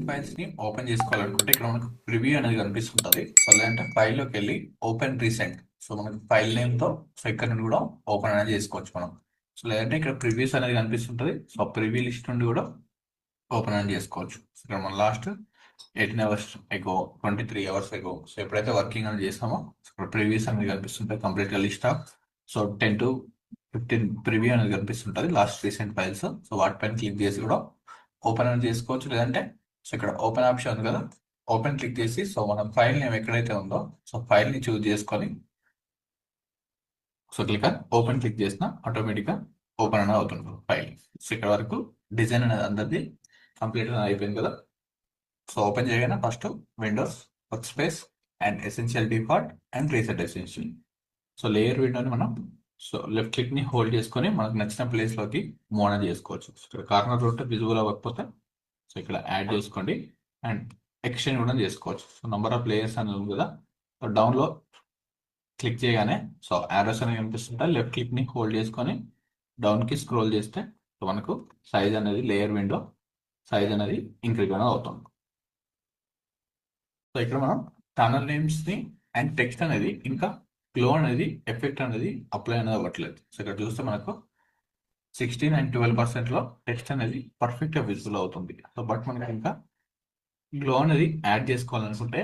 Files ని open చేసుకోవాలనుకుంటే ఇక్కడ మనకు ప్రివ్యూ అనేది కనిపిస్తుంటది. సో లేదంటే ఫైల్లోకి వెళ్ళి ఓపెన్ రీసెంట్, సో మనకి ఫైల్ నేమ్ తో సో ఇక్కడ నుండి కూడా ఓపెన్ అనేది చేసుకోవచ్చు మనం. సో లేదంటే ఇక్కడ ప్రివ్యూస్ అనేది కనిపిస్తుంటది. సో ప్రివ్యూ లిస్ట్ నుండి కూడా ఓపెన్ అనేది చేసుకోవచ్చు. సో ఇక్కడ మనం last 18 hours ago, 23 hours ago, so ఎప్పుడైతే వర్కింగ్ అనేది చేసామో ఇక్కడ ప్రివ్యూస్ అనేది కనిపిస్తుంటాయి కంప్లీట్ గా list of. So 10 to 15 preview అనేది కనిపిస్తుంటది లాస్ట్ రీసెంట్ ఫైల్స్. సో వాటిపైన క్లిక్ చేసి కూడా ఓపెన్ అనేది చేసుకోవచ్చు. లేదంటే సో ఇక్కడ ఓపెన్ ఆప్షన్ ఉంది కదా, ఓపెన్ క్లిక్ చేసి సో మనం ఫైల్ నేమ్ ఎక్కడైతే ఉందో సో ఫైల్ ని చూస్ చేసుకొని సో ఓపెన్ క్లిక్ చేసిన ఆటోమేటిక్ గా ఓపెన్ అనేది అవుతుంది ఫైల్. సో ఇక్కడ వరకు డిజైన్ అనేది అందరిది కంప్లీట్ అయిపోయింది కదా. సో ఓపెన్ చేయగానే first windows, workspace and essential default and reset essential. So layer విండోని మనం సో లెఫ్ట్ క్లిక్ ని హోల్డ్ చేసుకొని మనకు నచ్చిన ప్లేస్ లోకి మూవ్ అనేది చేసుకోవచ్చు. సో ఇక్కడ కార్నర్ ఉంటే విజువల్ అవ్వకపోతే సో ఇక్కడ యాడ్ చేసుకోండి అండ్ ఎక్స్టెండ్ కూడా చేసుకోవచ్చు. సో నంబర్ ఆఫ్ లేయర్స్ అనేది ఉంది కదా, సో డౌన్ లో క్లిక్ చేయగానే సో యారోస్ అనేవి కనిపిస్తుంటాయి. లెఫ్ట్ క్లిక్ ని హోల్డ్ చేసుకొని డౌన్ కి స్క్రోల్ చేస్తే సో మనకు సైజ్ అనేది లేయర్ విండో సైజ్ అనేది ఇంక్రీజ్ అనేది అవుతుంది. సో ఇక్కడ మనం టనల్ నేమ్స్ ని అండ్ టెక్స్ట్ అనేది ఇంకా గ్లో అనేది ఎఫెక్ట్ అనేది అప్లై అనేది అవ్వట్లేదు. సో ఇక్కడ చూస్తే మనకు 16 and 12% లో టెక్స్ట్ అనేది పర్ఫెక్ట్ గా విజిబుల్ అవుతుంది. సో బట్ మనకి ఇంకా గ్లో అనేది యాడ్ చేసుకోవాలనుకుంటే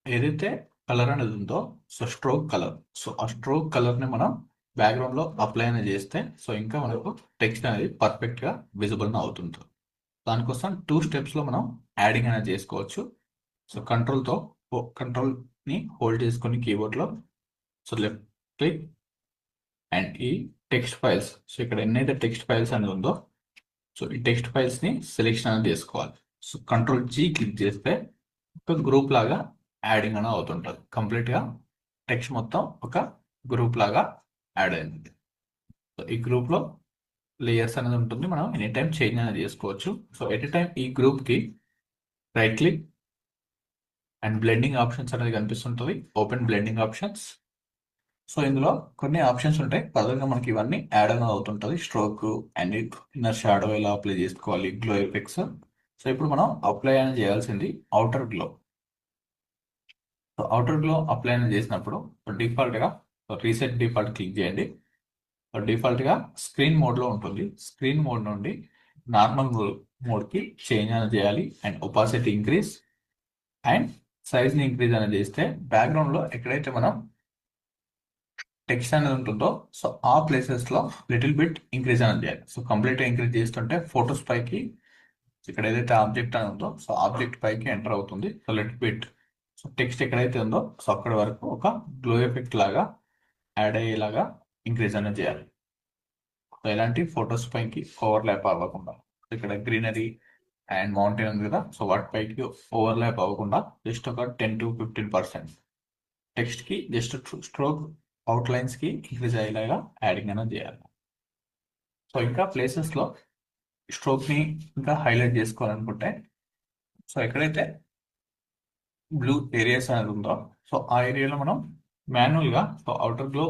ఏదైతే కలర్ అనేది ఉందో సో స్ట్రోక్ కలర్, సో ఆ స్ట్రోక్ కలర్ ని మనం బ్యాక్గ్రౌండ్ లో అప్లై అనేది చేస్తే సో ఇంకా మనకు టెక్స్ట్ అనేది పర్ఫెక్ట్ గా విజిబుల్ అవుతుంది. దానికోసం 2 steps లో మనం యాడింగ్ అనేది చేసుకోవచ్చు. సో కంట్రోల్ ని హోల్డ్ చేసుకొని కీబోర్డ్ లో సో లెఫ్ట్ క్లిక్ అండ్ ఈ టెక్స్ట్ ఫైల్స్, సో ఇక్కడ ఎన్నైతే టెక్స్ట్ ఫైల్స్ అనేది ఉందో సో ఈ టెక్స్ట్ ఫైల్స్ ని సెలెక్షన్ అనేది చేసుకోవాలి. సో కంట్రోల్ జీ క్లిక్ చేస్తే ఒక గ్రూప్ లాగా యాడింగ్ అనేది అవుతుంటుంది. కంప్లీట్ గా టెక్స్ట్ మొత్తం ఒక గ్రూప్ లాగా యాడ్ అయింది. సో ఈ గ్రూప్ లో లేయర్స్ అనేది ఉంటుంది, మనం ఎనీ టైం చేంజ్ అనేది చేసుకోవచ్చు. సో ఎనీ టైం ఈ గ్రూప్ కి right click and blending options అనేది కనిపిస్తుంటుంది. Open blending options. సో ఇందులో కొన్ని ఆప్షన్స్ ఉంటాయి, ప్రధానంగా మనకి ఇవన్నీ యాడ్ అనేది అవుతుంటుంది. స్ట్రోక్ అండ్ ఇన్నర్ షాడో ఎలా అప్లై చేసుకోవాలి, గ్లో ఎఫెక్ట్స్. సో ఇప్పుడు మనం అప్లై అనేది చేయాల్సింది outer glow. So outer glow apply అనేది చేసినప్పుడు డిఫాల్ట్ గా రీసెట్ డిఫాల్ట్ క్లిక్ చేయండి. డిఫాల్ట్ గా స్క్రీన్ మోడ్ లో ఉంటుంది. స్క్రీన్ మోడ్ నుండి నార్మల్ మోడ్ కి చేంజ్ అనేది చేయాలి and opacity increase and size ని ఇంక్రీజ్ అనేది చేస్తే బ్యాక్గ్రౌండ్ లో ఎక్కడైతే మనం టెక్స్ట్ అనేది ఉంటుందో సో ఆ ప్లేసెస్ లో లిటిల్ బిట్ ఇంక్రీజ్ అనేది చేయాలి. సో కంప్లీట్ గా ఇంక్రీజ్ చేస్తుంటే ఫొటోస్ పైకి ఇక్కడ ఏదైతే ఆబ్జెక్ట్ అని ఉందో సో ఆబ్జెక్ట్ పైకి ఎంటర్ అవుతుంది. So little bit so text ఎక్కడైతే ఉందో సో అక్కడ వరకు ఒక గ్లో ఎఫెక్ట్ లాగా యాడ్ అయ్యేలాగా ఇంక్రీజ్ అనేది చేయాలి. సో ఎలాంటి ఫొటోస్ పైకి ఓవర్లాప్ అవ్వకుండా, ఇక్కడ గ్రీనరీ అండ్ మౌంటైన్ ఉంది కదా సో వాటి పైకి ఓవర్లాప్ అవ్వకుండా జస్ట్ ఒక 10 to 15% టెక్స్ట్ కి జస్ట్ స్ట్రోక్ అవుట్లైన్స్ కి ఇంక్రీజ్ అయ్యేలాగా యాడింగ్ అనేది చేయాలి. సో ఇంకా ప్లేసెస్ లో స్ట్రోక్ ని ఇంకా హైలైట్ చేసుకోవాలనుకుంటే సో ఎక్కడైతే బ్లూ ఏరియాస్ అనేది ఉందో సో ఆ ఏరియాలో మనం మాన్యువల్ గా సో అవుటర్ గ్లో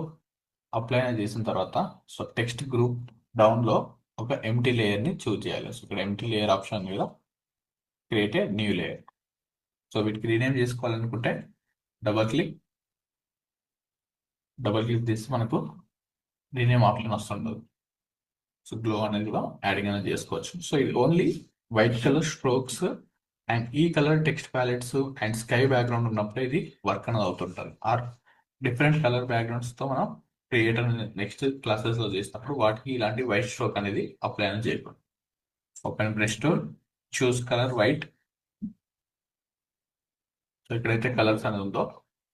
అప్లై చేసిన తర్వాత సో టెక్స్ట్ గ్రూప్ డౌన్ లో ఒక ఎంటీ లేయర్ ని చూజ్ చేయాలి. సో ఇక్కడ ఎంటీ లేయర్ ఆప్షన్ ఉంది కదా, create a new layer. So వీటికి రీనేమ్ చేసుకోవాలనుకుంటే డబల్ క్లిక్ చేసి మనకు రీనేమ్ ఆప్షన్ వస్తుంటుంది. సో గ్లో అనేది కూడా యాడింగ్ అనేది చేసుకోవచ్చు. సో ఇది only white colour strokes and ఈ colour text palettes and sky background ఉన్నప్పుడు ఇది వర్క్ అనేది అవుతుంటుంది. ఆర్ డిఫరెంట్ కలర్ బ్యాక్గ్రౌండ్స్ తో మనం క్రియేట్ అనేది నెక్స్ట్ క్లాసెస్ లో చేసినప్పుడు వాటికి ఇలాంటి వైట్ స్ట్రోక్ అనేది అప్లై అనేది చేయకూడదు. ఓపెన్ బ్రష్ టూల్, చూస్ కలర్ వైట్. సో ఎక్కడైతే కలర్స్ అనేది ఉందో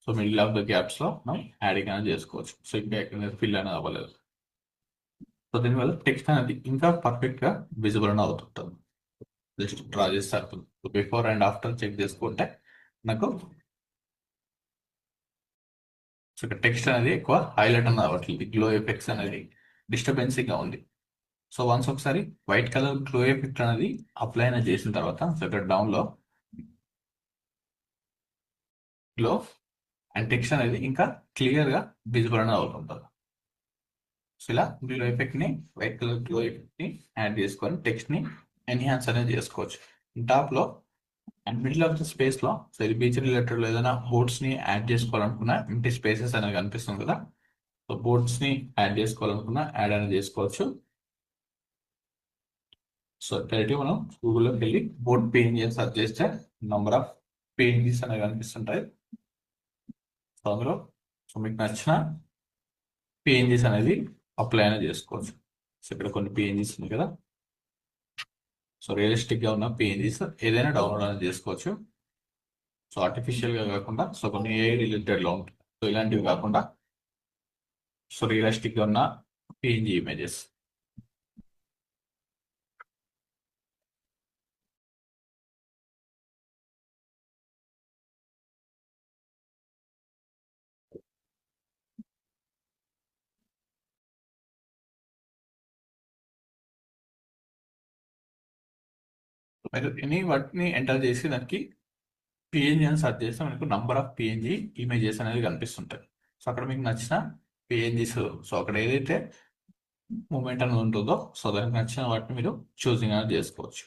so middle of the gaps లో మనం యాడింగ్ అనేది చేసుకోవచ్చు. సో ఇంకా ఎక్కడ ఫిల్ అనేది అవ్వలేదు. సో దీనివల్ల టెక్స్ట్ అనేది ఇంకా పర్ఫెక్ట్ గా విజిబుల్ అనేది అవుతుంటుంది. జస్ట్ డ్రా చేస్తే బిఫోర్ అండ్ ఆఫ్టర్ చెక్ చేసుకుంటే నాకు సో ఇక్కడ టెక్స్ట్ అనేది ఎక్కువ హైలైట్ అనేది అవ్వట్లేదు. గ్లో ఎఫెక్ట్స్ అనేది డిస్టర్బెన్సింగ్ గా ఉంది. సో వన్స్ ఒకసారి వైట్ కలర్ గ్లో ఎఫెక్ట్ అనేది అప్లై అనేది చేసిన తర్వాత సో ఇక్కడ డౌన్ లో గ్లో అండ్ టెక్స్ట్ అనేది ఇంకా క్లియర్ గా విజిబుల్ అనేది అవుతుంటుంది. సో ఇలా గ్లో ఎఫెక్ట్ ని వైట్ కలర్ గ్లో ఎఫెక్ట్ ని యాడ్ చేసుకొని టెక్స్ట్ ని ఎన్హాన్స్ అనేది చేసుకోవచ్చు. టాప్ లో and middle of the space లో సో ఇది బీచ్ రిలేటెడ్ ఏదైనా బోట్స్ ని యాడ్ చేసుకోవాలనుకున్నా ఇంటి స్పేసెస్ అనేది కనిపిస్తుంది కదా. సో బోట్స్ ని యాడ్ చేసుకోవాలనుకున్నా యాడ్ అనేది చేసుకోవచ్చు. సో డైరెక్ట్ మనం గూగుల్లోకి వెళ్ళి బోట్ పిఎన్జీ అని సెర్చ్ చేస్తే నంబర్ ఆఫ్ పిఎన్జీస్ అనేవి కనిపిస్తుంటాయి. సో అందులో సో మీకు నచ్చిన పిఎన్జీస్ అనేది అప్లై అనేది చేసుకోవచ్చు. సో ఇక్కడ కొన్ని పిఎన్జీస్ ఉన్నాయి కదా. సో రియలిస్టిక్ గా ఉన్న పిఎన్జీస్ ఏదైనా డౌన్లోడ్ అనేది చేసుకోవచ్చు. సో ఆర్టిఫిషియల్ గా కాకుండా సో కొన్ని ఏఐ రిలేటెడ్ లో ఉంటాయి. సో ఇలాంటివి కాకుండా సో రియలిస్టిక్ గా ఉన్న పిఎన్జీ ఇమేజెస్. మీరు ఎనీ వాటిని ఎంటర్ చేసి దానికి పిఎన్జీ అని సెర్చ్ చేస్తే మనకు నంబర్ ఆఫ్ పిఎన్జీ ఇమేజెస్ అనేది కనిపిస్తుంటాయి. సో అక్కడ మీకు నచ్చిన పిఎన్జీస్ సో అక్కడ ఏదైతే మూమెంట్ అనేది ఉంటుందో సో దానికి నచ్చిన వాటిని మీరు చూసింగ్ అనేది చేసుకోవచ్చు.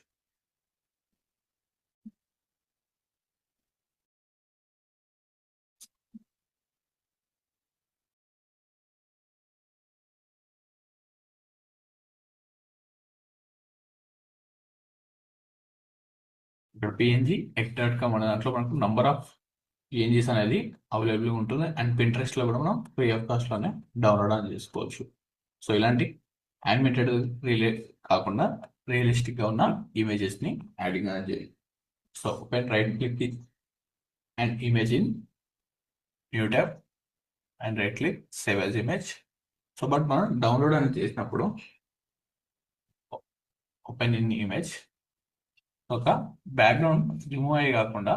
ఇక్కడ పిఎన్జీ ఎక్.కామ్ అనే దాంట్లో మనకు నంబర్ ఆఫ్ పిఎన్జీస్ అనేది అవైలబుల్గా ఉంటుంది. అండ్ పింట్రెస్ట్ లో కూడా మనం ఫ్రీ ఆఫ్ కాస్ట్ లోనే డౌన్లోడ్ అని చేసుకోవచ్చు. సో ఇలాంటి యానిమేటెడ్ రిలే కాకుండా రియలిస్టిక్ గా ఉన్న ఇమేజెస్ ని యాడింగ్ అనేది చేయాలి. So open right click and image in new tab and right click save as image. So but మనం డౌన్లోడ్ అనేది చేసినప్పుడు ఓపెన్ ఇన్ ఇమేజ్ ఒక బ్యాక్గ్రౌండ్ రిమూవ్ అయ్యి కాకుండా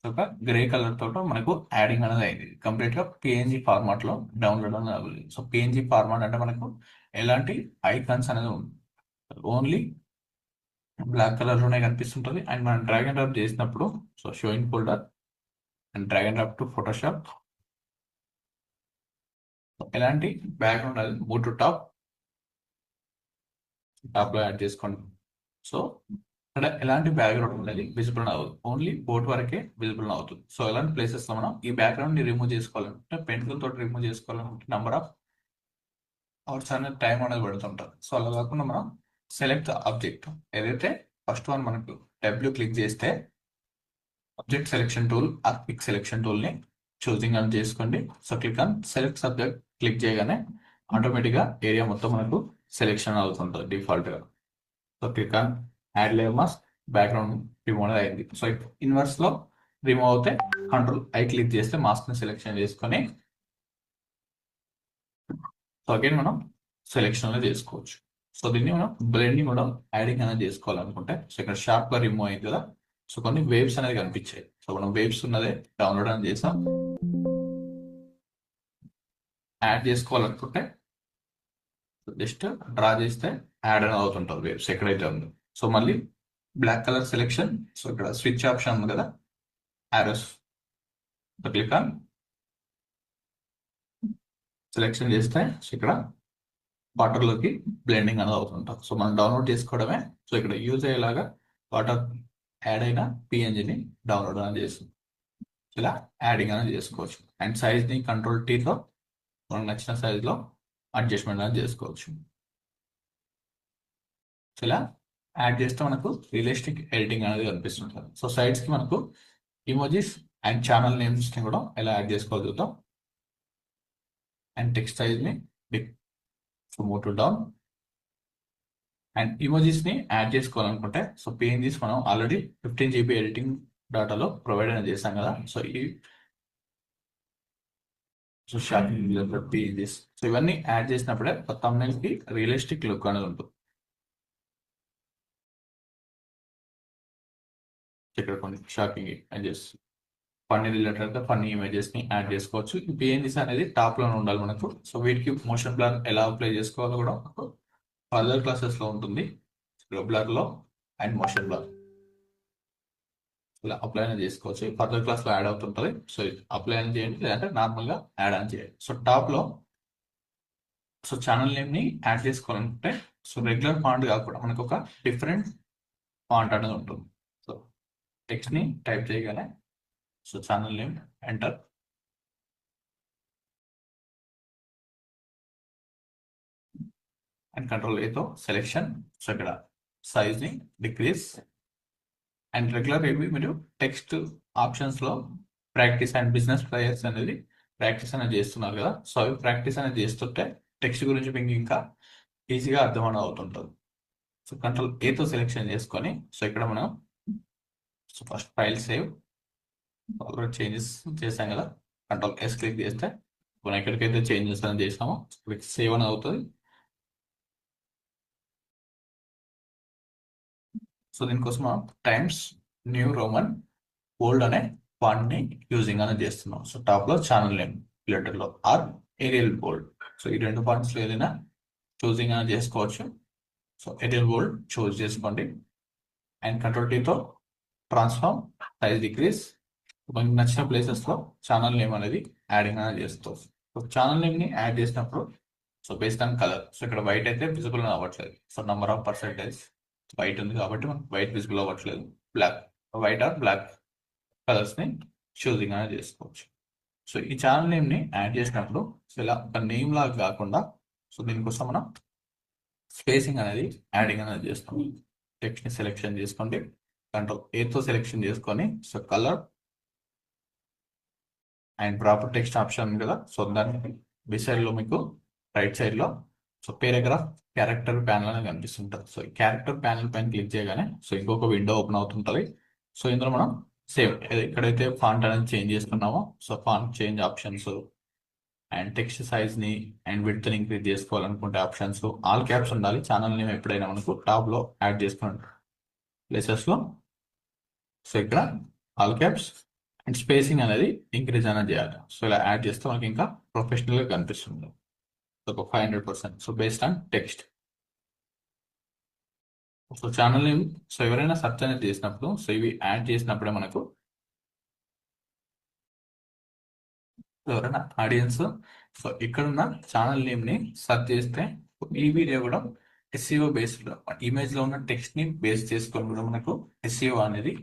ఒక గ్రే కలర్ తోట మనకు యాడింగ్ అనేది అయింది. కంప్లీట్ గా పిఎన్జీ ఫార్మాట్ లో డౌన్లోడ్ అనేది అవ్వాలి. సో పిఎన్జీ ఫార్మాట్ అంటే మనకు ఎలాంటి ఐకాన్స్ అనేది ఉంది, ఓన్లీ బ్లాక్ కలర్ లోనే కనిపిస్తుంటుంది. అండ్ మనం డ్రాగ్ అండ్ డ్రాప్ చేసినప్పుడు so showing folder and drag and drop to Photoshop ఎలాంటి బ్యాక్గ్రౌండ్ అది మూవ్ టు టాప్ లో యాడ్ చేసుకోండి. సో ఇక్కడ ఎలాంటి బ్యాక్గ్రౌండ్ అనేది విజిబుల్ అవుతుంది, ఓన్లీ బోర్డ్ వరకే విజిబుల్ అవుతుంది. సో ఎలాంటి ప్లేసెస్ లో మనం ఈ బ్యాక్గ్రౌండ్ ని రిమూవ్ చేసుకోవాలంటే పెన్సిల్ తోటి రిమూవ్ చేసుకోవాలంటే నంబర్ ఆఫ్ అవర్స్ అనేది టైం అనేది పడుతుంటుంది. సో అలా కాకుండా మనం సెలెక్ట్ ఆబ్జెక్ట్ ఏదైతే ఫస్ట్ వన్ మనకు డబ్ల్యూ క్లిక్ చేస్తే ఆబ్జెక్ట్ సెలెక్షన్ టూల్ ఆ పిక్ సెలెక్షన్ టూల్ ని చూసింగ్ అని చేసుకోండి. So click on select subject click చేయగానే ఆటోమేటిక్ గా ఏరియా మొత్తం మనకు సెలెక్షన్ అవుతుంటుంది డిఫాల్ట్ గా. So click on add layer mask background remove అనేది అయింది. సో ఇన్వర్స్ లో రిమూవ్ అవుతే కంట్రోల్ క్లిక్ చేస్తే మాస్క్ ని సెలెక్షన్ చేసుకొని సో అగైన్ మనం సెలెక్షన్ అనేది చేసుకోవచ్చు. సో దీన్ని మనం బ్లెండింగ్ కూడా యాడింగ్ అనేది చేసుకోవాలనుకుంటే సో ఇక్కడ షార్ప్ గా రిమూవ్ అయింది కదా. సో కొన్ని వేవ్స్ అనేది కనిపించాయి. సో మనం వేవ్స్ ఉన్నదే డౌన్లోడ్ అని చేసాం. యాడ్ చేసుకోవాలనుకుంటే జస్ట్ డ్రా చేస్తే యాడ్ అని అవుతుంటుంది వేవ్స్ ఎక్కడైతే ఉందో. సో మళ్ళీ బ్లాక్ కలర్ సెలెక్షన్ సో ఇక్కడ స్విచ్ ఆప్షన్ ఉంది కదా ఆరోస్ క్లిక్ ఆన్ సెలెక్షన్ చేస్తే సో ఇక్కడ వాటర్ లోకి బ్లెండింగ్ అనేది అవుతుంటాం. సో మనం డౌన్లోడ్ చేసుకోవడమే. సో ఇక్కడ యూజ్ అయ్యేలాగా వాటర్ యాడ్ అయిన పిఎన్జిని డౌన్లోడ్ అనేది చేస్తుంది. ఇలా యాడింగ్ అనేది చేసుకోవచ్చు. అండ్ సైజ్ ని కంట్రోల్ టీతో మనకు నచ్చిన సైజ్ లో అడ్జస్ట్మెంట్ అనేది చేసుకోవచ్చు. సో ఇలా యాడ్ చేస్తే మనకు రియలిస్టిక్ ఎడిటింగ్ అనేది కనిపిస్తుంటుంది. సో సైడ్స్ కి మనకు ఇమోజీస్ అండ్ ఛానల్ నేమ్స్ ని కూడా ఎలా యాడ్ చేసుకోవాలి చూద్దాం. అండ్ టెక్స్ట్ సైజ్ ని move to down. And emojis ని యాడ్ చేసుకోవాలనుకుంటే సో పిఎన్జీస్ మనం ఆల్రెడీ 15 GB ఎడిటింగ్ డాటాలో ప్రొవైడ్ అనేది చేశాం కదా. సో ఈ సో షార్పింగ్ పిఎన్జీస్ సో ఇవన్నీ యాడ్ చేసినప్పుడే thumbnail కి రియలిస్టిక్ లుక్ అనేది ఉంటుంది. ఇక్కడ కొన్ని shocking images funny related funny images ని యాడ్ చేసుకోవచ్చు. ఈ పిఎన్జీస్ అనేది టాప్ లోనే ఉండాలి మనకు. సో వీటికి మోషన్ బ్లర్ ఎలా అప్లై చేసుకోవాలో కూడా మనకు ఫర్దర్ క్లాసెస్ లో ఉంటుంది. బ్లర్ లో అండ్ మోషన్ బ్లర్ ఇలా అప్లై అనేది చేసుకోవచ్చు. ఫర్దర్ క్లాస్ లో యాడ్ అవుతుంటది. సో అప్లై అని చేయండి లేదంటే నార్మల్ గా యాడ్ అని చేయండి. సో టాప్ లో సో ఛానల్ నేమ్ ని యాడ్ చేసుకోవాలంటే సో రెగ్యులర్ ఫాంట్ కాకుండా మనకు ఒక డిఫరెంట్ ఫాంట్ అనేది ఉంటుంది. సో టెక్స్ట్ ని టైప్ చేయగానే so channel name enter and control ఏతో సెలెక్షన్. సో ఇక్కడ సైజ్ ని డిక్రీజ్ అండ్ రెగ్యులర్ ఏవి మీరు టెక్స్ట్ ఆప్షన్స్ లో ప్రాక్టీస్ అండ్ బిజినెస్ ప్లేయర్స్ అనేది ప్రాక్టీస్ అనేది చేస్తున్నారు కదా. సో అవి ప్రాక్టీస్ అనేది చేస్తుంటే టెక్స్ట్ గురించి మీకు ఇంకా ఈజీగా అర్థం అనేది అవుతుంటుంది. సో కంట్రోల్ ఏతో సెలెక్షన్ చేసుకొని సో ఇక్కడ మనం so first file save already changes చేసాం కదా. కంట్రోల్ ఎస్ క్లిక్ చేస్తే మనం ఎక్కడికైతే చేంజెస్ అనేది చేసామో సేవ్ అని అవుతుంది. సో దీనికోసం మనం టైమ్స్ న్యూ రోమన్ బోల్డ్ అనే ఫాంట్ ని యూజింగ్ అనేది చేస్తున్నాం. సో టాప్ లో ఛానల్ నేమ్ లెటర్ లో ఆర్ ఏరియల్ బోల్డ్. సో ఈ రెండు ఫాంట్స్ లో ఏదైనా చూసింగ్ అనేది చేసుకోవచ్చు. సో ఏరియల్ బోల్డ్ చూస్ చేసుకోండి అండ్ కంట్రోల్ టీతో ట్రాన్స్ఫార్మ్ సైజ్ డిక్రీస్. మనకి నచ్చిన ప్లేసెస్ లో ఛానల్ నేమ్ అనేది యాడింగ్ అనేది చేస్తాం. సో ఛానల్ నేమ్ ని యాడ్ చేసినప్పుడు so based on colour so ఇక్కడ వైట్ అయితే విజిబుల్ అవ్వట్లేదు. So number of percentage white ఉంది కాబట్టి మనకు వైట్ విజిబుల్ అవ్వట్లేదు. Black white or black colours ని చూసింగ్ అనేది చేసుకోవచ్చు. సో ఈ ఛానల్ నేమ్ ని యాడ్ చేసినప్పుడు సో ఇలా ఒక నేమ్ లాగా కాకుండా సో దీనికోసం మనం స్పేసింగ్ అనేది యాడింగ్ అనేది చేస్తాం. టెక్స్ట్ ని సెలెక్షన్ చేసుకోండి కంట్రోల్ ఏతో సెలెక్షన్ చేసుకొని so colour and proper text option ఉంది కదా. సో దాన్ని బిసైడ్ లో మీకు రైట్ సైడ్ లో సో పేరాగ్రాఫ్ క్యారెక్టర్ ప్యానల్ అనేది కనిపిస్తుంటుంది. సో ఈ క్యారెక్టర్ ప్యానల్ పైన క్లిక్ చేయగానే సో ఇంకొక విండో ఓపెన్ అవుతుంటుంది. సో ఇందులో మనం సేమ్ ఎక్కడైతే ఫాంట్ అనేది చేంజ్ చేసుకున్నామో so font change options and text size ని అండ్ విడ్త్ ని ఇంక్రీజ్ చేసుకోవాలనుకుంటే ఆప్షన్స్ ఆల్ క్యాప్స్ ఉండాలి. ఛానల్ నేమ్ ఎప్పుడైనా మనకు టాప్ లో యాడ్ చేసుకున్న ప్లేసెస్ లో సో ఇక్కడ ఆల్ క్యాప్స్ అండ్ స్పేసింగ్ అనేది ఇంక్రీజ్ అనేది చేయాలి. సో ఇలా యాడ్ చేస్తే మనకి ఇంకా ప్రొఫెషనల్ గా కనిపిస్తుంది. ఒక 500%. So based on text. So channel name so ఎవరైనా సెర్చ్ అనేది చేసినప్పుడు సో ఇవి యాడ్ చేసినప్పుడే మనకు ఎవరైనా ఆడియన్స్ సో ఇక్కడున్న ఛానల్ నేమ్ ని సెర్చ్ చేస్తే ఈ వీడియో కూడా ఎస్ఈఓ బేస్డ్ ఇమేజ్ లో ఉన్న టెక్స్ట్ ని బేస్ చేసుకొని కూడా మనకు ఎస్ఈఓ అనేది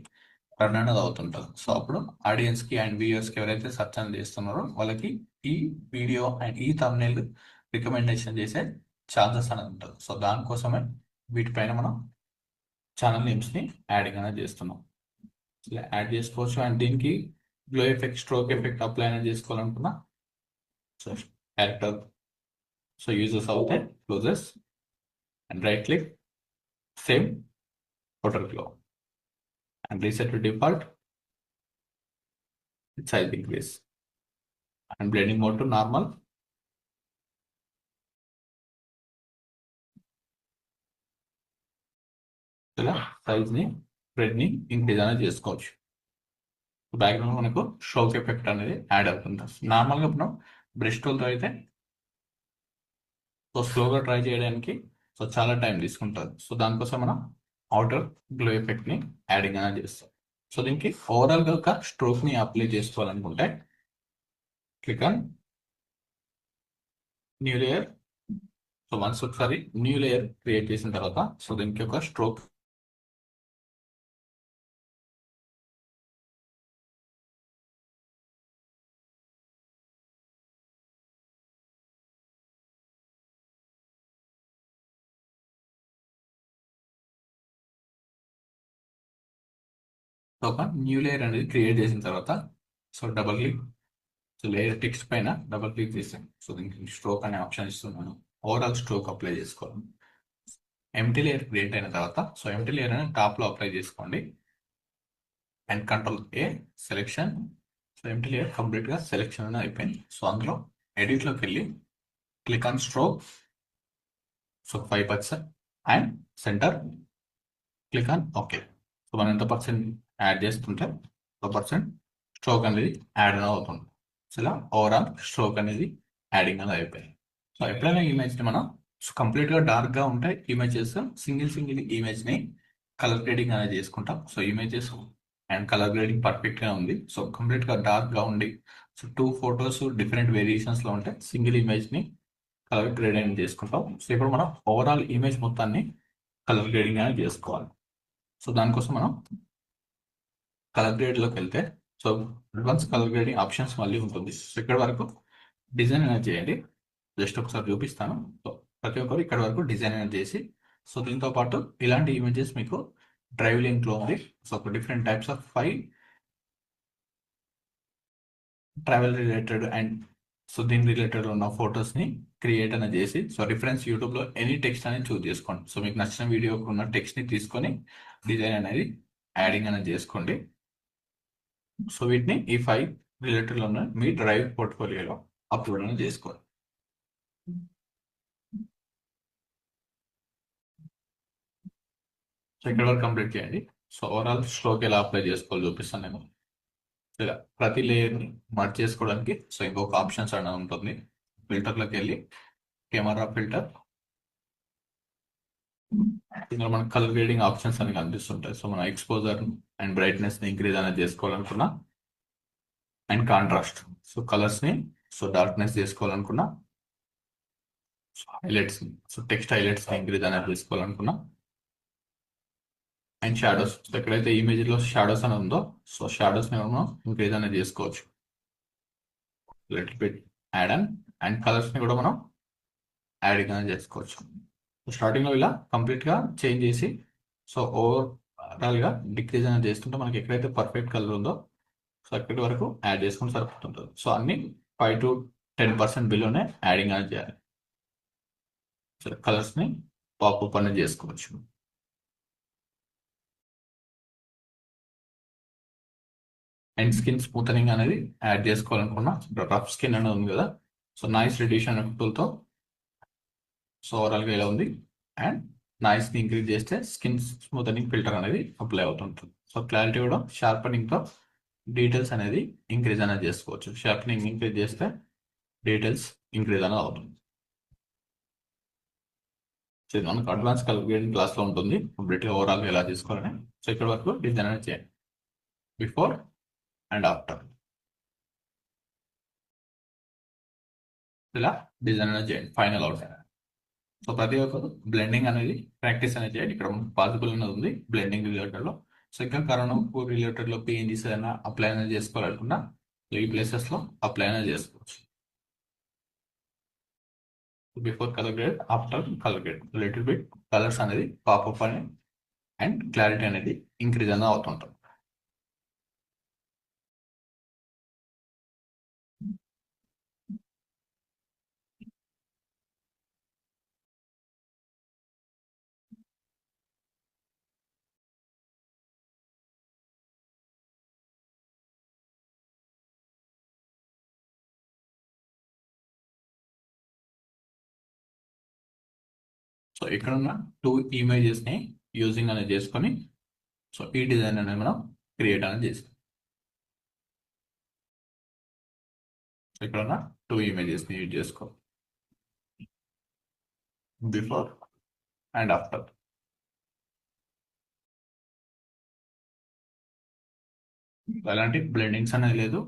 రన్ అనేది అవుతుంటుంది. సో అప్పుడు ఆడియన్స్ కి అండ్ వ్యూయర్స్ కి ఎవరైతే సెర్చ్ అనేది చేస్తున్నారో వాళ్ళకి ఈ వీడియో అండ్ ఈ థంబ్నెయిల్ రికమెండేషన్ చేసే ఛాన్సెస్ అనేది ఉంటుంది. సో దానికోసమే వీటిపైన మనం ఛానల్ నేమ్స్ ని యాడింగ్ అనేది చేస్తున్నాం. ఇలా యాడ్ చేసుకోవచ్చు అండ్ దీనికి glow effect stroke effect apply అనేది చేసుకోవాలనుకున్నా సో క్యారెక్టర్ సో యూజెస్ అవుతాయి closes and right click same outer glow and reset to default size increase and blending mode to normal. ఇలా size ని spread ని increase అనేది చేసుకోవచ్చు. Background మనకు షోక్ effect అనేది add అవుతుంది. నార్మల్గా మనం బ్రష్ టూల్తో అయితే సో స్లోగా ట్రై చేయడానికి సో చాలా టైం తీసుకుంటుంది. సో దానికోసం మనం అవుటర్ గ్లో ఎఫెక్ట్ ని యాడింగ్ అనేది చేస్తాం. సో దీనికి ఓవరాల్ గా ఒక స్ట్రోక్ ని అప్లై చేసుకోవాలనుకుంటే click on new layer. So once ఒకసారి న్యూ లేయర్ క్రియేట్ చేసిన తర్వాత సో దీనికి ఒక స్ట్రోక్ ఒక న్యూ లేయర్ అనేది క్రియేట్ చేసిన తర్వాత so double click so layer text పైన డబల్ క్లిక్ చేసాం. సో దీనికి స్ట్రోక్ అనే ఆప్షన్ ఇస్తున్నాను. ఓవరాల్ స్ట్రోక్ అప్లై చేసుకోవాలి. ఎంటీ లేయర్ క్రియేట్ అయిన తర్వాత సో ఎంటీ లేయర్ అనేది టాప్ లో అప్లై చేసుకోండి and control A selection. So empty layer complete గా సెలెక్షన్ అనేది అయిపోయింది. సో అందులో ఎడిట్ లోకి వెళ్ళి click on stroke so 5% and centre click on okay. So మనం ఎంత పర్సెంట్ యాడ్ చేస్తుంటే 1% స్ట్రోక్ అనేది యాడ్ అవుతుంది. సో ఇలా ఓవరాల్ స్ట్రోక్ అనేది యాడింగ్ అనేది అయిపోయింది. సో ఎప్పుడైనా ఇమేజ్ ని మనం కంప్లీట్ గా డార్క్ గా ఉంటే ఇమేజెస్ సింగిల్ ఇమేజ్ ని కలర్ గ్రేడింగ్ అనేది చేసుకుంటాం. So images and colour grading perfect గా ఉంది. సో కంప్లీట్ గా డార్క్ గా ఉండి సో 2 ఫొటోస్ డిఫరెంట్ వేరియేషన్స్ లో ఉంటే సింగిల్ ఇమేజ్ ని కలర్ గ్రేడింగ్ చేసుకుంటాం. సో ఇప్పుడు మనం ఓవరాల్ ఇమేజ్ మొత్తాన్ని కలర్ గ్రేడింగ్ అనేది చేసుకోవాలి. సో దానికోసం మనం కలర్ గ్రేడ్లోకి వెళ్తే so advance colour grading options మళ్ళీ ఉంటుంది. సో ఇక్కడ వరకు డిజైన్ అనేది చేయండి. జస్ట్ ఒకసారి చూపిస్తాను. సో ప్రతి ఒక్కరు ఇక్కడ వరకు డిజైన్ అనేది చేసి సో దీంతో పాటు ఇలాంటి ఇమేజెస్ మీకు డ్రైవ్ లింక్లో ఉంది. సో ఒక different types of 5 travel related and so దీని రిలేటెడ్ ఉన్న ఫొటోస్ ని క్రియేట్ అనేది చేసి సో రిఫరెన్స్ యూట్యూబ్ లో ఎనీ టెక్స్ట్ అనేది చూస్ చేసుకోండి. సో మీకు నచ్చిన వీడియోకి ఉన్న టెక్స్ట్ ని తీసుకొని డిజైన్ అనేది యాడింగ్ అనేది చేసుకోండి. సో వీటిని ఈ 5 రిలేటెడ్ ఉన్న మీ డ్రైవ్ పోర్ట్ఫోలియోలో అప్లోడ్ అనేది చేసుకోండి. సో ఇక్కడ వరకు కంప్లీట్ చేయండి. సో ఓవరాల్ స్ట్రోక్ ఎలా అప్లై చేసుకోవాలో చూపిస్తాను నేను. ఇలా ప్రతి లేయర్ ని మర్జ్ చేసుకోవడానికి సో ఇంకొక ఆప్షన్స్ అనేది ఉంటుంది. ఫిల్టర్లోకి వెళ్ళి కెమెరా ఫిల్టర్, ఇందులో మనకు కలర్ గ్రేడింగ్ ఆప్షన్స్ అని కనిపిస్తుంటాయి. సో మన ఎక్స్పోజర్ అండ్ బ్రైట్నెస్ ని ఇంక్రీజ్ అనేది చేసుకోవాలనుకున్నా అండ్ కాంట్రాస్ట్ సో కలర్స్ ని సో డార్క్నెస్ చేసుకోవాలనుకున్నా, so highlights so text highlights ని ఇంక్రీజ్ అనేది చేసుకోవాలనుకున్నా అండ్ షాడోస్ సో ఎక్కడైతే ఇమేజ్ లో షాడోస్ అనేది ఉందో సో షాడోస్ ని మనం ఇంక్రీజ్ అనేది చేసుకోవచ్చు. Little bit add and colours ని కూడా మనం యాడింగ్ అనేది చేసుకోవచ్చు. స్టార్టింగ్ లో ఇలా కంప్లీట్ గా చేంజ్ చేసి సో ఓవరాల్ గా డిక్రీజ్ అనేది చేస్తుంటే మనకి ఎక్కడైతే పర్ఫెక్ట్ కలర్ ఉందో సో అక్కడి వరకు యాడ్ చేసుకుంటే సరిపోతుంటుంది. సో అన్ని 5 to 10% బిలోనే యాడింగ్ అనేది చేయాలి. సో కలర్స్ ని పాపప్ అనేది చేసుకోవచ్చు. అండ్ స్కిన్ స్మూతనింగ్ అనేది యాడ్ చేసుకోవాలనుకున్నా రఫ్ స్కిన్ అనేది ఉంది కదా సో నాయిస్ రిడ్యూషన్ టూల్తో సో ఓవరాల్గా ఇలా ఉంది. అండ్ నాయిస్ని ఇంక్రీజ్ చేస్తే స్కిన్ స్మూతనింగ్ ఫిల్టర్ అనేది అప్లై అవుతుంటుంది. సో క్లారిటీ కూడా షార్పనింగ్తో డీటెయిల్స్ అనేది ఇంక్రీజ్ అనేది చేసుకోవచ్చు. షార్పనింగ్ ఇంక్రీజ్ చేస్తే డీటెయిల్స్ ఇంక్రీజ్ అనేది అవుతుంది. సో ఇది మనకు అడ్వాన్స్ కలర్ గ్రేడింగ్ క్లాస్లో ఉంటుంది. కంప్లీట్గా ఓవరాల్గా ఎలా చేసుకోవాలని. సో ఇక్కడ వరకు డిజైన్ అనేది చేయండి బిఫోర్ అండ్ ఆఫ్టర్. ఇలా డిజైన్ అనేది చేయండి ఫైనల్ అవుట్. సో ప్రతి ఒక్కరు బ్లెండింగ్ అనేది ప్రాక్టీస్ అనేది చేయండి. ఇక్కడ పాసిబుల్ అనేది ఉంది బ్లెండింగ్ రిలేటెడ్ లో. సో ఇంకా కరోనా రిలేటెడ్ లో పిఎన్జీస్ అయినా అప్లై అనేది చేసుకోవాలనుకున్నా ఈ ప్లేసెస్ లో అప్లై అనేది చేసుకోవచ్చు. Before colour grade, after colour grade little bit colours అనేది పాపప్ అని అండ్ క్లారిటీ అనేది ఇంక్రీజ్ అనేది అవుతుంటుంది. సో ఇక్కడ ఉన్న 2 ఇమేజెస్ ని యూజింగ్ అనేది చేసుకొని సో ఈ డిజైన్ అనేది మనం క్రియేట్ అనేది చేసాం. సో ఇక్కడ ఉన్న 2 ఇమేజెస్ ని యూజ్ చేసుకో బిఫోర్ అండ్ ఆఫ్టర్. ఎలాంటి బ్లెండింగ్స్ అనేది లేదు.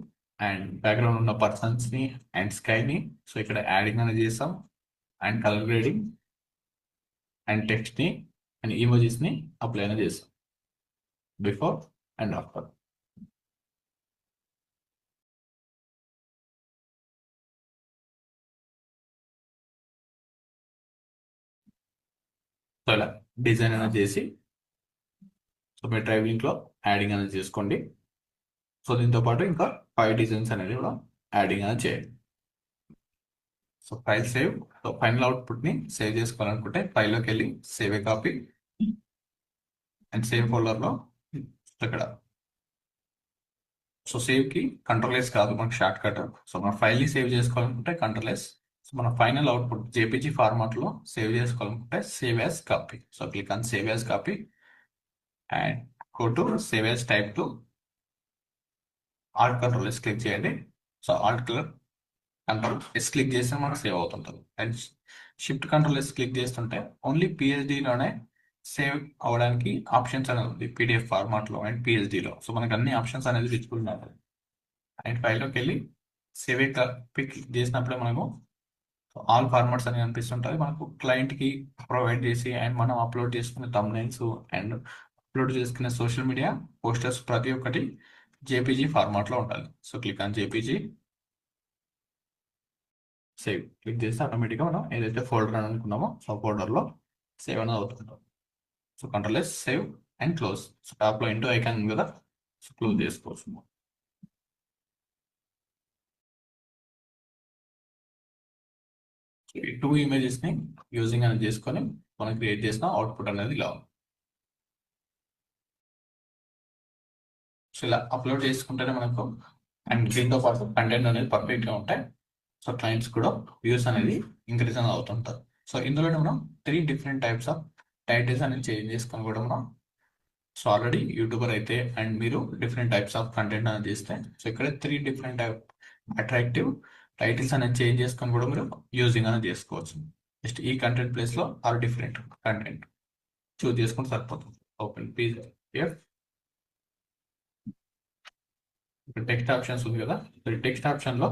అండ్ బ్యాక్గ్రౌండ్ ఉన్న పర్సన్స్ ని అండ్ స్కై ని సో ఇక్కడ యాడింగ్ అనేది చేస్తాం and colour grading and text ని అండ్ ఇమోజెస్ ని అప్లై అనేది చేస్తాం బిఫోర్ అండ్ ఆఫ్టర్. సో ఇలా డిజైన్ అనేది చేసి సో మీ డ్రైవింగ్ లో యాడింగ్ అనేది చేసుకోండి. సో దీంతో పాటు ఇంకా 5 డిజైన్స్ అనేది కూడా యాడింగ్ అనేది చేయండి. So file save. So final output ని సేవ్ చేసుకోవాలనుకుంటే ఫైల్లోకి వెళ్ళి save a copy and save folder లో ఇక్కడ సో సేవ్ కి కంట్రోల్ S కాదు మనకు షార్ట్ కట్. సో మన ఫైల్ ని సేవ్ చేసుకోవాలనుకుంటే కంట్రోల్ S. సో మన ఫైనల్ అవుట్పుట్ జేపీజీ ఫార్మాట్ లో సేవ్ చేసుకోవాలనుకుంటే save as copy. So click on save as copy and go to save as type to Alt control S click చేయండి. So Alt control S click చేస్తే మనకు save అవుతుంటుంది. And shift control S click చేస్తుంటే only పిహెచ్డిలోనే save అవ్వడానికి options అనేది ఉంది PDF format లో and పిహెచ్డిలో. So మనకు అన్ని ఆప్షన్స్ అనేది విజిబుల్ ఉన్నాయి. అండ్ ఫైల్లోకి వెళ్ళి సేవ్ క్లిక్ చేసినప్పుడే మనకు ఆల్ ఫార్మాట్స్ అని కనిపిస్తుంటుంది. మనకు క్లయింట్ కి ప్రొవైడ్ చేసి అండ్ మనం అప్లోడ్ చేసుకునే థంబ్నైల్స్ అండ్ అప్లోడ్ చేసుకునే సోషల్ మీడియా పోస్టర్స్ ప్రతి ఒక్కటి జేపీజీ ఫార్మాట్లో ఉండాలి. So click on JPG, save click చేస్తే ఆటోమేటిక్గా మనం ఏదైతే ఫోల్డర్ అని అనుకున్నామో ఆ ఫోల్డర్లో సేవ్ అనేది అవుతుంటాం. So control s, save and close. So టాప్లో ఇంటూ ఐకాన్ ఉంది కదా, సో క్లోజ్ చేసుకోవచ్చు. ఈ 2 ఇమేజెస్ని యూజింగ్ అనేది చేసుకొని మనం క్రియేట్ చేసిన అవుట్పుట్ అనేది ఇలా ఉంది. సో ఇలా అప్లోడ్ చేసుకుంటేనే మనకు అండ్ దీంతో పాటు కంటెంట్ అనేది పర్ఫెక్ట్గా ఉంటాయి. సో క్లయింట్స్ కూడా వ్యూస్ అనేది ఇంక్రీజ్ అనేది అవుతుంటారు. సో ఇందులోనే మనం 3 డిఫరెంట్ టైప్స్ ఆఫ్ టైటిల్స్ అనేది చేంజ్ చేసుకొని కూడా మనం, సో ఆల్రెడీ యూట్యూబర్ అయితే అండ్ మీరు డిఫరెంట్ టైప్స్ ఆఫ్ కంటెంట్ అనేది చేస్తే, సో ఇక్కడ 3 డిఫరెంట్ టైప్ అట్రాక్టివ్ టైటిల్స్ అనేది చేంజ్ చేసుకొని కూడా మీరు యూజింగ్ అనేది చేసుకోవచ్చు. జస్ట్ ఈ కంటెంట్ ప్లేస్లో ఆర్ డిఫరెంట్ కంటెంట్ చూస్ చేసుకుంటే సరిపోతుంది. ఓపెన్ పీడిఎఫ్, ఇక్కడ టెక్స్ట్ ఆప్షన్స్ ఉంది కదా, సో ఈ టెక్స్ట్ ఆప్షన్లో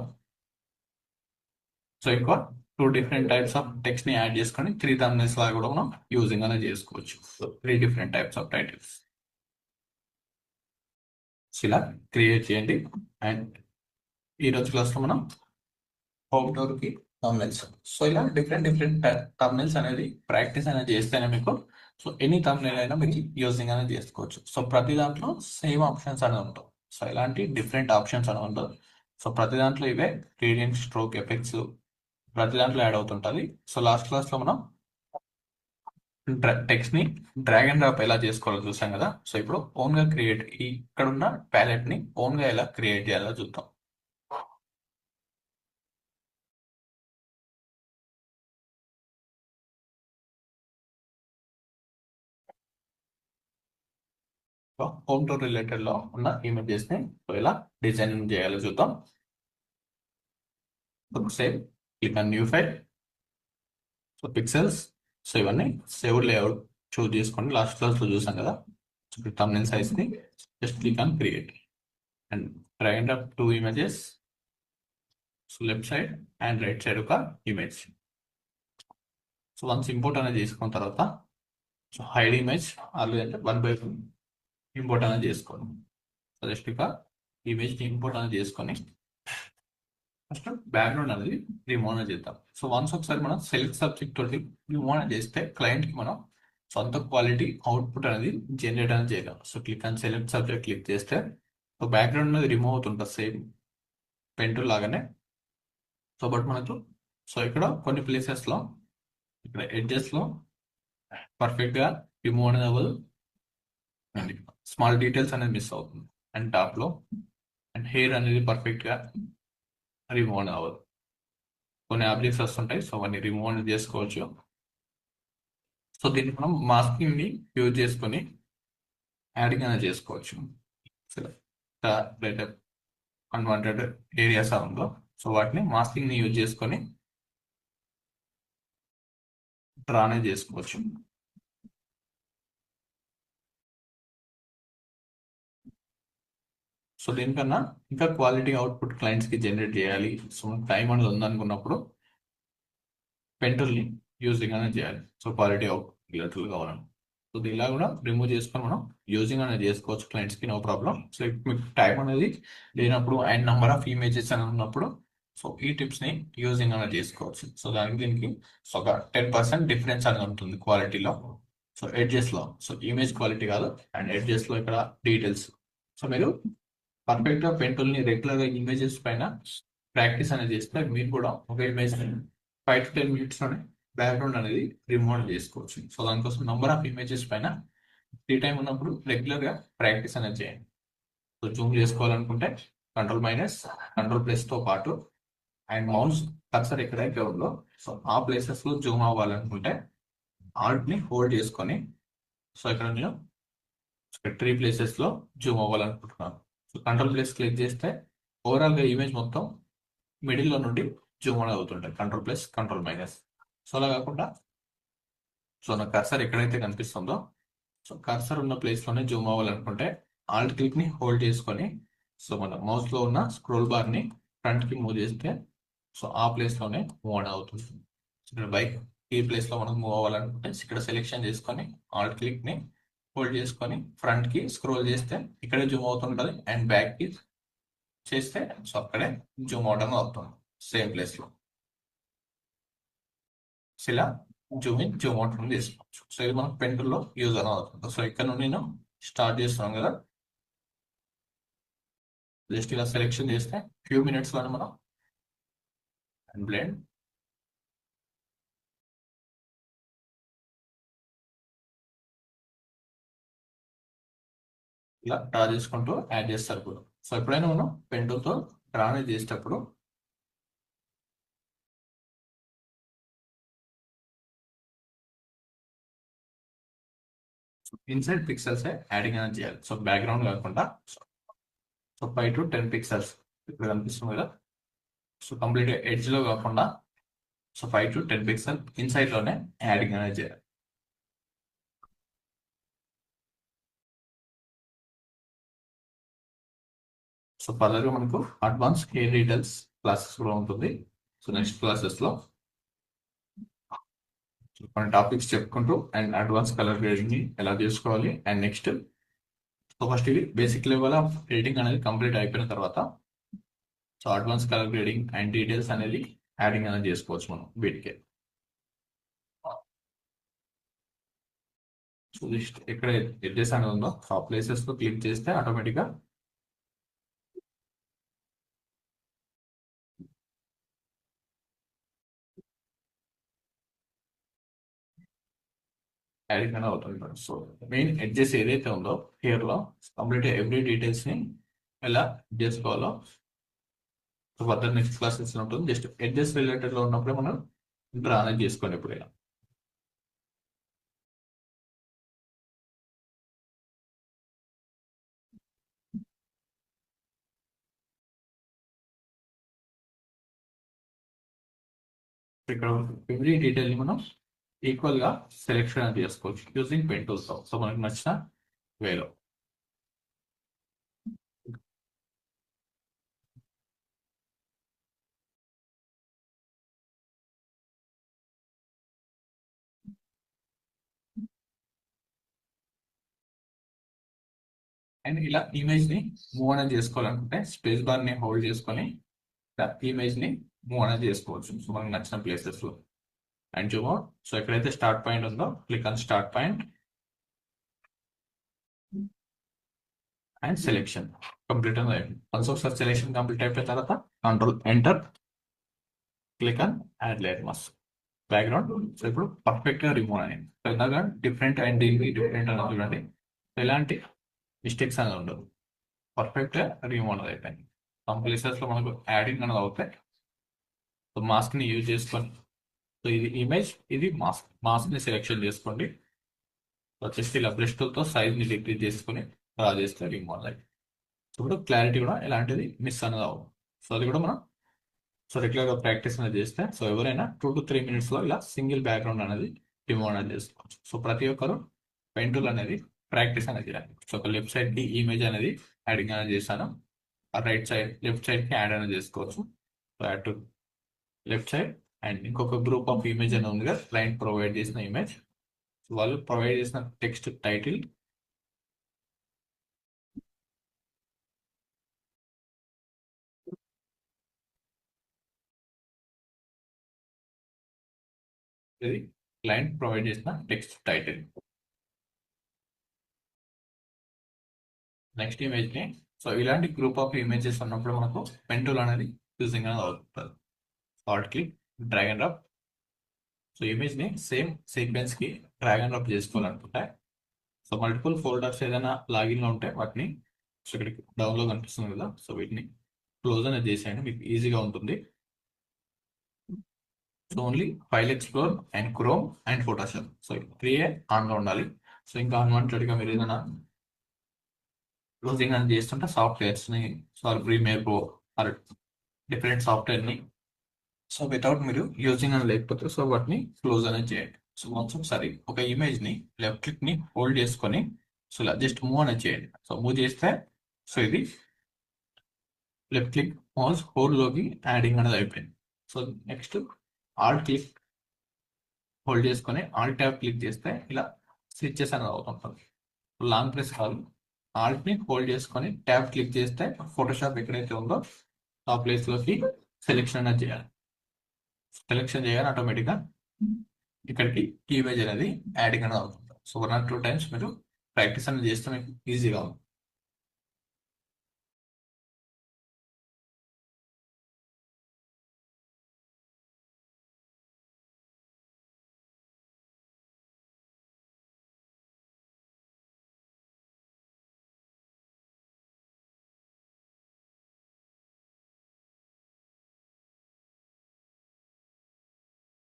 సో ఇంకో 2 డిఫరెంట్ టైప్స్ ఆఫ్ టెక్స్ట్ ని యాడ్ చేసుకొని 3 thumbnails లాగా కూడా మనం యూజింగ్ అనేది చేసుకోవచ్చు. So 3 different types of titles ఇలా క్రియేట్ చేయండి. అండ్ ఈ రోజు క్లాస్లో మనం హోమ్ టూర్ కి thumbnails, సో ఇలా డిఫరెంట్ డిఫరెంట్ thumbnails అనేది ప్రాక్టీస్ అనేది చేస్తేనే మీకు సో ఎనీ thumbnail అయినా మీకు యూజింగ్ అనేది చేసుకోవచ్చు. సో ప్రతి దాంట్లో సేమ్ ఆప్షన్స్ అనేది ఉంటాయి. సో ఇలాంటి డిఫరెంట్ ఆప్షన్స్ అనేది ఉంటుంది. సో ప్రతి దాంట్లో ఇవే గ్రేడియంట్, స్ట్రోక్, ఎఫెక్ట్స్ ప్రతి దాంట్లో యాడ్ అవుతుంటుంది. సో లాస్ట్ క్లాస్లో మనం టెక్స్ట్ ని డ్రాగ్ అండ్ డ్రాప్ ఎలా చేసుకోవాలో చూసాం కదా. సో ఇప్పుడు ఓన్ గా క్రియేట్, ఇక్కడ ఉన్న ప్యాలెట్ ని ఓన్ గా ఎలా క్రియేట్ చేయాలో చూద్దాం. హోమ్ టూర్ రిలేటెడ్ లో ఉన్న ఇమేజెస్ ని ఎలా డిజైనింగ్ చేయాలో చూద్దాం. Save, click on new file, so pixels, so ఇవన్నీ సేవ్ లేఅవుట్ చూస్ చేసుకోండి. లాస్ట్ క్లాస్ లో చూసాం కదా. సో ఇప్పుడు thumbnail సైజ్ ని just click on create and drag and drop 2 images. So left side and right side ఒక ఇమేజ్. సో వన్స్ ఇంపోర్ట్ అనేది చేసుకున్న తర్వాత సో హైడ్ ఇమేజ్ ఆల్రెడీ అంటే 1/1 ఇంపోర్ట్ అనేది చేసుకోండి. సో జస్ట్ ఇక ఇమేజ్ ఇంపోర్ట్ అనేది చేసుకొని ఫస్ట్ బ్యాక్గ్రౌండ్ అనేది రిమూవ్ అనేది చేద్దాం. సో వన్స్ ఒకసారి మనం సెలెక్ట్ సబ్జెక్ట్ తోటి రిమూవ్ అనేది చేస్తే క్లయింట్ కి మనం సొంత క్వాలిటీ అవుట్పుట్ అనేది జనరేట్ అనేది చేయగలం. So click on select subject click చేస్తే సో బ్యాక్గ్రౌండ్ అనేది రిమూవ్ అవుతుంటుంది సేమ్ పెన్ టూల్ లాగానే. సో బట్ మనకు సో ఇక్కడ కొన్ని ప్లేసెస్ లో ఇక్కడ ఎడ్జెస్ లో పర్ఫెక్ట్ గా రిమూవ్ అనేది అవ్వదు అండ్ స్మాల్ డీటెయిల్స్ అనేది మిస్ అవుతుంది. అండ్ టాప్ లో అండ్ హెయిర్ అనేది పర్ఫెక్ట్ గా రిమూవ్ అనేది అవ్వదు. కొన్ని ఆబ్జెక్ట్స్ వస్తుంటాయి, సో అవన్నీ రిమూవ్ అనేది చేసుకోవచ్చు. సో దీన్ని మనం మాస్కింగ్ ని యూజ్ చేసుకొని యాడింగ్ అనేది చేసుకోవచ్చు. అన్వాంటెడ్ ఏరియాస్ ఉందో సో వాటిని మాస్కింగ్ ని యూజ్ చేసుకొని డ్రా అనేది చేసుకోవచ్చు. సో దీనికన్నా ఇంకా క్వాలిటీ అవుట్పుట్ క్లయింట్స్ కి జనరేట్ చేయాలి, సో టైం అనేది ఉందనుకున్నప్పుడు పెంటల్ని యూజింగ్ అనేది చేయాలి. సో క్వాలిటీ అవుట్పుట్ కావాలని సో ఇలా కూడా రిమూవ్ చేసుకొని మనం యూజింగ్ అనేది చేసుకోవచ్చు క్లయింట్స్ కి, నో ప్రాబ్లం. సో మీకు టైం అనేది లేనప్పుడు అండ్ నెంబర్ ఆఫ్ ఇమేజెస్ అని ఉన్నప్పుడు సో ఈ టిప్స్ ని యూజింగ్ అనేది చేసుకోవచ్చు. సో దానికి దీనికి ఒక 10% డిఫరెన్స్ అనేది ఉంటుంది క్వాలిటీలో. సో ఎడ్జెస్ లో సో ఇమేజ్ క్వాలిటీ కాదు అండ్ ఎడ్జెస్ లో ఇక్కడ డీటెయిల్స్. సో మీరు పర్ఫెక్ట్ గా పెన్ టూల్ ని రెగ్యులర్ గా ఇమేజెస్ పైన ప్రాక్టీస్ అనేది చేస్తే మీరు కూడా ఒక ఇమేజ్ 5 to 10 minutes లోనే బ్యాక్గ్రౌండ్ అనేది రిమూవ్ చేసుకోవచ్చు. సో దానికోసం నంబర్ ఆఫ్ ఇమేజెస్ పైన ఫ్రీ టైం ఉన్నప్పుడు రెగ్యులర్ గా ప్రాక్టీస్ అనేది చేయండి. సో జూమ్ చేసుకోవాలనుకుంటే కంట్రోల్ తో పాటు అండ్ మౌస్ కర్సర్ ఎక్కడైతే ఉందో సో ఆ ప్లేసెస్ లో జూమ్ అవ్వాలనుకుంటే ఆల్ట్ ని హోల్డ్ చేసుకొని సో ఇక్కడ నేను 3 ప్లేసెస్ లో జూమ్ అవ్వాలనుకుంటున్నాను. సో కంట్రోల్ ప్లేస్ క్లిక్ చేస్తే ఓవరాల్ గా ఇమేజ్ మొత్తం మిడిల్ లో నుండి జూమ్ అనేది అవుతుంటాయి. కంట్రోల్+. సో అలా కాకుండా సో నా కర్సర్ ఎక్కడైతే కనిపిస్తుందో సో కర్సర్ ఉన్న ప్లేస్ లోనే జూమ్ అవ్వాలనుకుంటే ఆల్ట్ క్లిక్ ని హోల్డ్ చేసుకొని సో మన మౌస్ లో ఉన్న స్క్రోల్ బార్ ని ఫ్రంట్ కి మూవ్ చేస్తే సో ఆ ప్లేస్ లోనే మూవ్ ఆన్ అవుతుంది. ఇక్కడ బైక్ ఈ ప్లేస్ లో మనం మూవ్ అవ్వాలనుకుంటే ఇక్కడ సెలెక్షన్ చేసుకొని ఆల్ట్ క్లిక్ ని హోల్డ్ చేసుకొని ఫ్రంట్ కి స్క్రోల్ చేస్తే ఇక్కడే జూమ్ అవుతుంటది అండ్ బ్యాక్ కి చేస్తే సో అక్కడే జూమ్ అవడం అవుతుంది సేమ్ ప్లేస్ లో. సో ఇలా జూమ్ ఇన్ జూమ్ అవుట్ చేసుకోవచ్చు. సో ఇది మనకు పెన్ టూల్ లో యూజ్ అని అవుతుంది. సో ఇక్కడ నుండి నేను స్టార్ట్ చేస్తున్నాం కదా, జస్ట్ ఇలా సెలెక్షన్ చేస్తే ఫ్యూ మినిట్స్ లోనే మనం అండ్ బ్లెండ్ ఇలా డ్రా చేసుకుంటూ యాడ్ చేస్తారు ఇప్పుడు. సో ఎప్పుడైనా మనం పెన్ టూల్ తో డ్రా అనేది చేసేటప్పుడు ఇన్సైడ్ పిక్సెల్స్ యాడింగ్ అనేది చేయాలి. సో బ్యాక్గ్రౌండ్ కాకుండా సో 5 to 10 పిక్సెల్స్ ఇక్కడ కనిపిస్తుంది కదా, సో కంప్లీట్ ఎడ్జ్ లో కాకుండా సో 5 to 10 పిక్సెల్ ఇన్సైడ్ లోనే యాడింగ్ అనేది చేయాలి. సో ఫర్దర్ గా మనకు అడ్వాన్స్ హెయిర్ డీటెయిల్స్ క్లాసెస్ కూడా ఉంటుంది. సో నెక్స్ట్ క్లాసెస్ లో కొన్ని టాపిక్స్ చెప్పుకుంటూ అండ్ అడ్వాన్స్ కలర్ గ్రేడింగ్ ని ఎలా చేసుకోవాలి అండ్ నెక్స్ట్ సో ఫస్ట్ ఇది బేసిక్ లెవెల్ ఆఫ్ ఎడిటింగ్ అనేది కంప్లీట్ అయిపోయిన తర్వాత so advance colour grading and details అనేది యాడింగ్ అనేది చేసుకోవచ్చు మనం వీటికి. సో జస్ట్ ఎక్కడ ఎడ్జెస్ అనేది ఉందో ఆ ప్లేసెస్ లో క్లిక్ చేస్తే ఆటోమేటిక్ గా యాడింగ్ అనేది అవుతుంది. సో మెయిన్ ఎడ్జెస్ ఏదైతే ఉందో హియర్ లో కంప్లీట్ ఎవ్రీ డీటెయిల్స్ ని ఎలా చేసుకోవాలో సో ఫర్దర్ నెక్స్ట్ క్లాసెస్ ఉంటుంది. జస్ట్ ఎడ్జెస్ రిలేటెడ్ లో ఉన్నప్పుడే మనం డ్రా అనేది చేసుకోండి ఎప్పుడైనా. ఇక్కడ ఎవ్రీ డీటెయిల్ ని మనం ఈక్వల్ గా సెలెక్షన్ అనేది చేసుకోవచ్చు యూజింగ్ పెన్ టూల్స్. సో మనకు నచ్చిన వేలో అండ్ ఇలా ఇమేజ్ ని మూవ్ అనేది చేసుకోవాలనుకుంటే స్పేస్ బార్ ని హోల్డ్ చేసుకొని ఇమేజ్ ని మూవ్ అనేది చేసుకోవచ్చు సో మనకు నచ్చిన ప్లేసెస్ లో. అండ్ జూమ్ అవుట్, సో ఎక్కడైతే స్టార్ట్ పాయింట్ ఉందో click on start point and selection complete అని అయిపోయింది. వన్స్ ఒకసారి సెలెక్షన్ కంప్లీట్ అయిపోయిన తర్వాత control enter, click on add layer mask background. So ఇప్పుడు పర్ఫెక్ట్ గా రిమూవ్ అయింది. ఇందాక డిఫరెంట్ అండ్ దీనికి డిఫరెంట్ అని చూడండి, ఎలాంటి మిస్టేక్స్ అనేది ఉండదు, పర్ఫెక్ట్ గా రిమూవ్ అనేది అయిపోయింది. సమ్ ప్లేసెస్ లో మనకు యాడింగ్ అనేది అవుతాయి. సో మాస్క్ ని యూజ్ చేసుకొని సో ఇది ఇమేజ్, ఇది మాస్క్, మాస్క్ ని సెలెక్షన్ చేసుకోండి. వచ్చేసి ఇలా బ్రష్ తో సైజ్ ని డిక్రీజ్ చేసుకొని డ్రా చేస్తే రిమూవ్ అనేది. సో ఇప్పుడు క్లారిటీ కూడా ఎలాంటిది మిస్ అనేది అవ్వదు. సో అది కూడా మనం సో రెగ్యులర్ గా ప్రాక్టీస్ అనేది చేస్తే సో ఎవరైనా 2 to 3 మినిట్స్ లో ఇలా సింగిల్ బ్యాక్గ్రౌండ్ అనేది రిమూవ్ అనేది చేసుకోవచ్చు. సో ప్రతి ఒక్కరు పెన్ టూల్ అనేది ప్రాక్టీస్ అనేది చేయాలి. సో ఒక లెఫ్ట్ సైడ్ కి ఇమేజ్ అనేది యాడింగ్ అనేది చేశాను, రైట్ సైడ్ లెఫ్ట్ సైడ్ కి యాడ్ అనేది చేసుకోవచ్చు. So add to left side and ఇంకొక గ్రూప్ ఆఫ్ ఇమేజ్ అనేది ఉంది కదా, క్లయింట్ ప్రొవైడ్ చేసిన ఇమేజ్, వాళ్ళు ప్రొవైడ్ చేసిన టెక్స్ట్ టైటిల్ ఇది క్లయింట్ ప్రొవైడ్ చేసిన టెక్స్ట్ టైటిల్. నెక్స్ట్ ఇమేజ్ ని సో ఇలాంటి గ్రూప్ ఆఫ్ ఇమేజెస్ ఉన్నప్పుడు మనకు పెన్ టూల్ అనేది యూజింగ్ అనేది అవుతుంది. Alt click, drag and drop. So image ని సేమ్ సీక్వెన్స్ కి డ్రాగ్ అండ్ డ్రాప్ చేసుకోవాలనుకుంటే సో మల్టిపుల్ ఫోల్డర్స్ ఏదైనా లాగిన్ లో ఉంటే వాటిని సో ఇక్కడికి డౌన్ లో కనిపిస్తుంది కదా, సో వీటిని క్లోజ్ అనేది చేసేయండి, మీకు ఈజీగా ఉంటుంది. So only file explore and chrome and Photoshop, so 3 on లో ఉండాలి. సో ఇంకా అన్వాంటెడ్ గా మీరు ఏదైనా క్లోజింగ్ అనేది చేస్తుంటే సాఫ్ట్వేర్స్ ని so premiere pro or different software ని సో వితౌట్ మీరు యూజింగ్ అని లేకపోతే సో వాటిని క్లోజ్ అనేది చేయండి. సో వన్స్ ఒకసారి ఒక ఇమేజ్ ని లెఫ్ట్ క్లిక్ ని హోల్డ్ చేసుకొని సో ఇలా జస్ట్ మూవ్ అనేది చేయండి. సో మూవ్ చేస్తే సో ఇది లెఫ్ట్ క్లిక్ మౌస్ హోల్డ్ లోకి యాడింగ్ అనేది అయిపోయింది. So next Alt click hold చేసుకొని ఆల్ట్ ట్యాబ్ క్లిక్ చేస్తే ఇలా స్విచ్చెస్ అనేది అవుతుంటుంది. లాంగ్ ప్రెస్ కాదు, ఆల్ట్ ని హోల్డ్ చేసుకొని ట్యాబ్ క్లిక్ చేస్తే ఫోటోషాప్ ఎక్కడైతే ఉందో ఆ ప్లేస్ లోకి సెలెక్షన్ అనేది చేయాలి. సెలెక్షన్ చేయాలి, ఆటోమేటిక్గా ఇక్కడికి కీ ఇమేజ్ అనేది యాడింగ్ అనేది అవుతుంది. సో 1 or 2 times మీరు ప్రాక్టీస్ అనేది చేస్తే మీకు ఈజీగా ఉంది.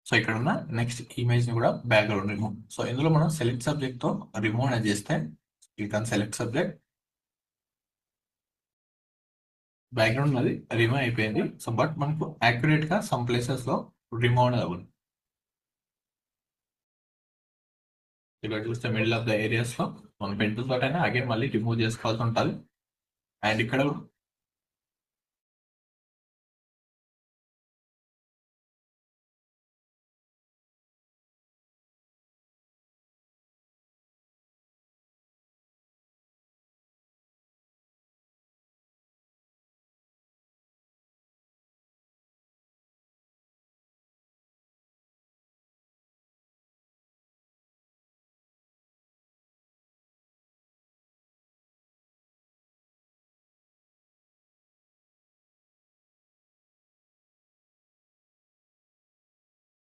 సో ఇక్కడ ఉన్న నెక్స్ట్ ఇమేజ్ ని కూడా బ్యాక్గ్రౌండ్ రిమూవ్. సో ఇందులో మనం సెలెక్ట్ సబ్జెక్ట్ తో రిమూవ్ అనేది చేస్తే click on select subject, background అది రిమూవ్ అయిపోయింది. సో బట్ మనకు యాక్యురేట్ గా సమ్ ప్లేసెస్ లో రిమూవ్ అనేది అవ్వదు. ఇక్కడ చూస్తే మిడిల్ ఆఫ్ ద ఏరియాస్ లో మనం పెన్సిల్ తోటైనా అగైన్ మళ్ళీ రిమూవ్ చేసుకోవాల్సి ఉంటుంది. అండ్ ఇక్కడ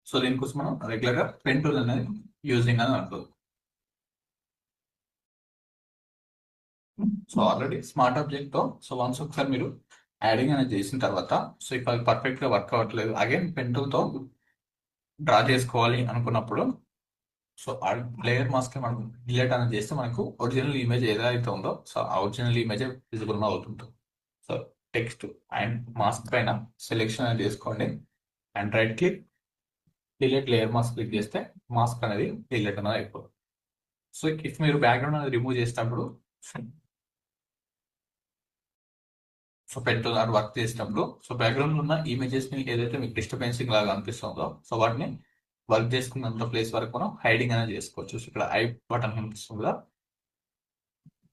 సో దీనికోసం మనం రెగ్యులర్ గా పెన్ టూల్ అనేది యూజింగ్ అని అంటుంది. సో ఆల్రెడీ స్మార్ట్ ఆబ్జెక్ట్ తో సో వన్స్ ఒకసారి మీరు యాడింగ్ అనేది చేసిన తర్వాత సో ఇక అది పర్ఫెక్ట్ గా వర్క్ అవ్వట్లేదు, అగైన్ పెన్ టూల్ తో డ్రా చేసుకోవాలి అనుకున్నప్పుడు సో ఆ లేయర్ మాస్క్ మనం డిలీట్ అనేది చేస్తే మనకు ఒరిజినల్ ఇమేజ్ ఏదైతే ఉందో సో ఆ ఒరిజినల్ ఇమేజ్ విజిబుల్ అవుతుంది. సో టెక్స్ట్ అండ్ మాస్క్ పైన సెలెక్షన్ అనేది చేసుకోండి and right click delete layer mask click చేస్తే మాస్క్ అనేది డిలీట్ అనేది అయిపోతుంది. సో ఇఫ్ మీరు బ్యాక్గ్రౌండ్ అనేది రిమూవ్ చేసేటప్పుడు సో పెడుతున్నారు వర్క్ చేసినప్పుడు సో బ్యాక్గ్రౌండ్ ఉన్న ఇమేజెస్ ని ఏదైతే మీకు డిస్టర్బెన్సింగ్ లాగా అనిపిస్తుందో సో వాటిని వర్క్ చేసుకున్నంత ప్లేస్ వరకు మనం హైడింగ్ అనేది చేసుకోవచ్చు. సో ఇక్కడ ఐ బటన్ కనిపిస్తుంది కదా,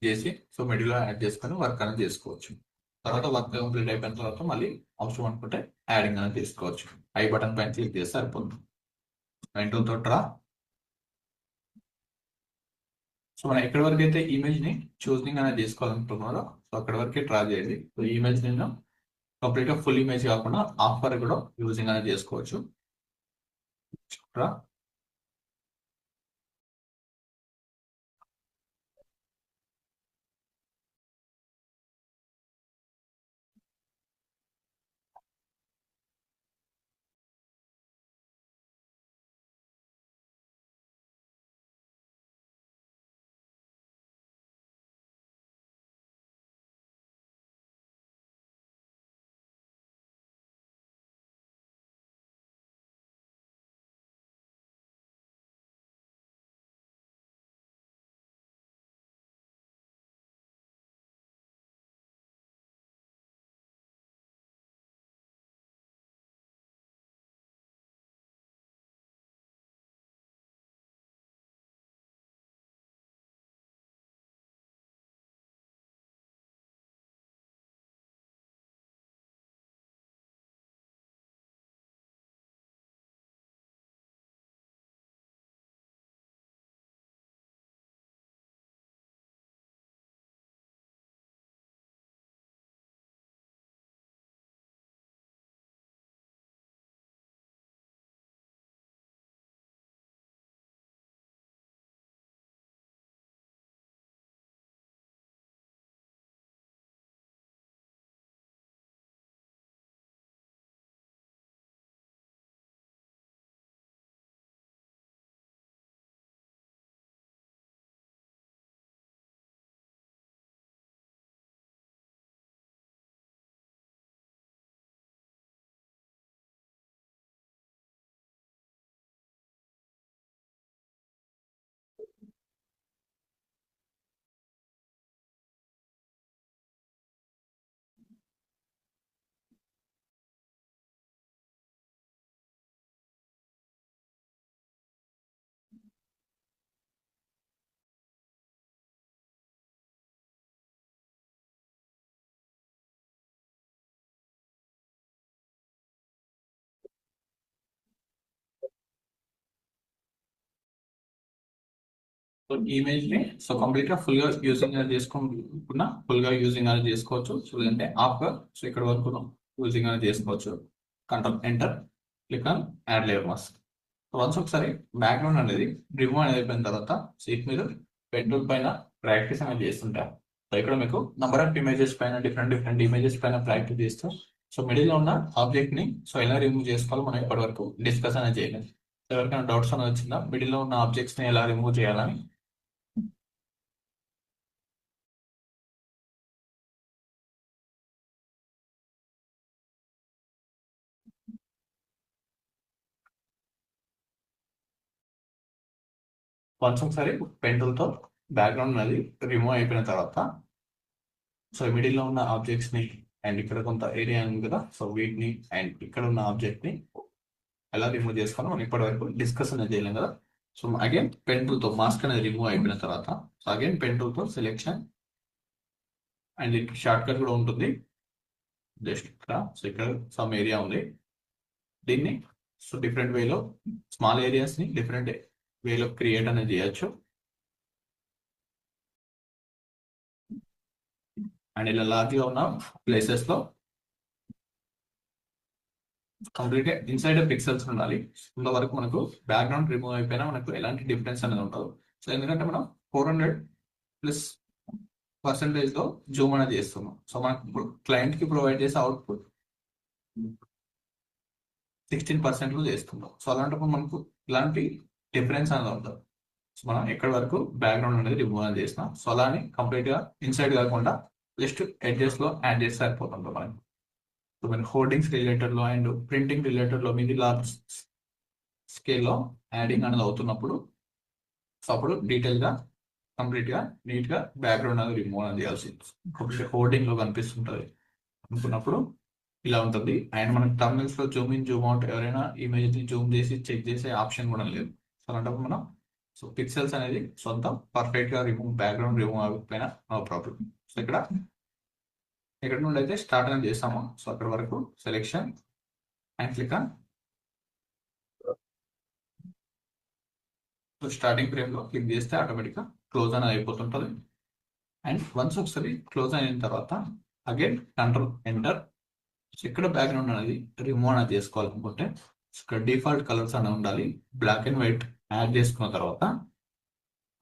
చేసి సో మిడిల్ లో యాడ్ చేసుకొని వర్క్ అనేది చేసుకోవచ్చు. తర్వాత వర్క్ కంప్లీట్ అయిపోయిన తర్వాత మళ్ళీ అవసరం అనుకుంటే యాడింగ్ అనేది చేసుకోవచ్చు. ఐ బటన్ పైన క్లిక్ చేస్తే సరిపోతుంది. వెంటూ తో డ్రా. సో మనం ఎక్కడి వరకు అయితే ఇమేజ్ ని చూసింగ్ అనేది చేసుకోవాలనుకుంటున్నారో సో అక్కడి వరకే డ్రా చేయండి. సో ఈ ఇమేజ్ నేను కంప్లీట్ గా ఫుల్ ఇమేజ్ కాకుండా హాఫ్ వరకు కూడా యూజింగ్ అనేది చేసుకోవచ్చు. డ్రా. సో ఇమేజ్ ని సో కంప్లీట్ గా ఫుల్ గా యూజింగ్ చేసుకున్నా ఫుల్ గా యూజింగ్ అనేది చేసుకోవచ్చు. సో లేదంటే హాఫ్ గా సో ఇక్కడ వరకు యూజింగ్ అనేది చేసుకోవచ్చు. Control enter, click on add layer mask. Once ఒకసారి బ్యాక్గ్రౌండ్ అనేది రిమూవ్ అనేది అయిపోయిన తర్వాత సీట్ మీరు పెన్ పైన ప్రాక్టీస్ అనేది చేస్తుంటారు. సో ఇక్కడ మీకు నంబర్ ఆఫ్ ఇమేజెస్ పైన డిఫరెంట్ డిఫరెంట్ ఇమేజెస్ పైన ప్రాక్టీస్ చేస్తూ సో మిడిల్ లో ఉన్న ఆబ్జెక్ట్ ని సో ఎలా రిమూవ్ చేసుకోవాలో మనం ఇప్పటి వరకు డిస్కస్ అనేది చేయలేదు. ఎవరికైనా డౌట్స్ అనేది వచ్చిందా మిడిల్ లో ఉన్న ఆబ్జెక్ట్స్ ని ఎలా రిమూవ్ చేయాలని? వన్స్ ఒకసారి పెన్ తో బ్యాక్గ్రౌండ్ అనేది రిమూవ్ అయిపోయిన తర్వాత సో మిడిల్ లో ఉన్న ఆబ్జెక్ట్స్ ని అండ్ ఇక్కడ కొంత ఏరియా ఉంది కదా సో వీటిని అండ్ ఇక్కడ ఉన్న ఆబ్జెక్ట్ ని ఎలా రిమూవ్ చేసుకోవాలో మనం ఇప్పటి వరకు డిస్కస్ అనేది చేయలేం కదా. సో అగైన్ పెన్ తో మాస్క్ అనేది రిమూవ్ అయిపోయిన తర్వాత సో అగైన్ పెన్ తో సెలెక్షన్ అండ్ షార్ట్ కట్ కూడా ఉంటుంది జస్ట్ ఇక్కడ. సో ఇక్కడ సమ్ ఏరియా ఉంది, దీన్ని సో డిఫరెంట్ వేలో స్మాల్ ఏరియాస్ ని డిఫరెంట్ వేలో క్రియేట్ అనేది చేయొచ్చు. అండ్ ఇలా లార్జ్ గా ఉన్న ప్లేసెస్ లో కంప్లీట్ గా ఇన్సైడ్ పిక్సెల్స్ ఉండాలి. ఇంతవరకు మనకు బ్యాక్గ్రౌండ్ రిమూవ్ అయిపోయినా మనకు ఎలాంటి డిఫరెన్స్ అనేది ఉండదు. సో ఎందుకంటే మనం 400+% లో జూమ్ అనేది చేస్తున్నాం. సో మనకు క్లయింట్ కి ప్రొవైడ్ చేసే అవుట్పుట్ 16% లో చేస్తున్నాం. సో అలాంటప్పుడు మనకు ఇలాంటి డిఫరెన్స్ అనేది ఉండదు. సో మనం ఎక్కడి వరకు బ్యాక్గ్రౌండ్ అనేది రిమూవ్ అనేది చేసినాం. సో అలానే కంప్లీట్ గా ఇన్సైడ్ కాకుండా జస్ట్ ఎడ్జెస్ లో యాడ్ చేస్తే సరిపోతుంది మనకి. సో మన హోర్డింగ్స్ రిలేటెడ్ లో అండ్ ప్రింటింగ్ రిలేటెడ్ లో మీది లార్జ్ స్కేల్లో యాడింగ్ అనేది అవుతున్నప్పుడు సో అప్పుడు డీటెయిల్ గా కంప్లీట్ గా నీట్ గా బ్యాక్గ్రౌండ్ అనేది రిమూవ్ అనేది చేయాల్సి హోర్డింగ్ లో కనిపిస్తుంటది అనుకున్నప్పుడు ఇలా ఉంటుంది. అండ్ మనకి thumbnails లో జూమ్ ఇన్ జూమ్ అవుట్ ఎవరైనా ఇమేజ్ ని జూమ్ చేసి చెక్ చేసే ఆప్షన్ కూడా లేదు. సో అలాంటప్పుడు మనం సో పిక్సెల్స్ అనేది సొంతం పర్ఫెక్ట్ గా రిమూవ్ బ్యాక్గ్రౌండ్ రిమూవ్ అవ్వకపోయినా నో ప్రాబ్లం. సో ఇక్కడ నుండి అయితే స్టార్ట్ అనేది చేస్తాము. సో అక్కడ వరకు selection and click on so starting frame లో క్లిక్ చేస్తే ఆటోమేటిక్ గా క్లోజ్ అనేది అయిపోతుంటది. అండ్ వన్స్ ఒకసారి క్లోజ్ అయిన తర్వాత అగైన్ కంట్రోల్ ఎంటర్. ఇక్కడ బ్యాక్గ్రౌండ్ అనేది రిమూవ్ అనేది చేసుకోవాలనుకుంటే ఇక్కడ డిఫాల్ట్ కలర్స్ అనేవి ఉండాలి. బ్లాక్ అండ్ వైట్ యాడ్ చేసుకున్న తర్వాత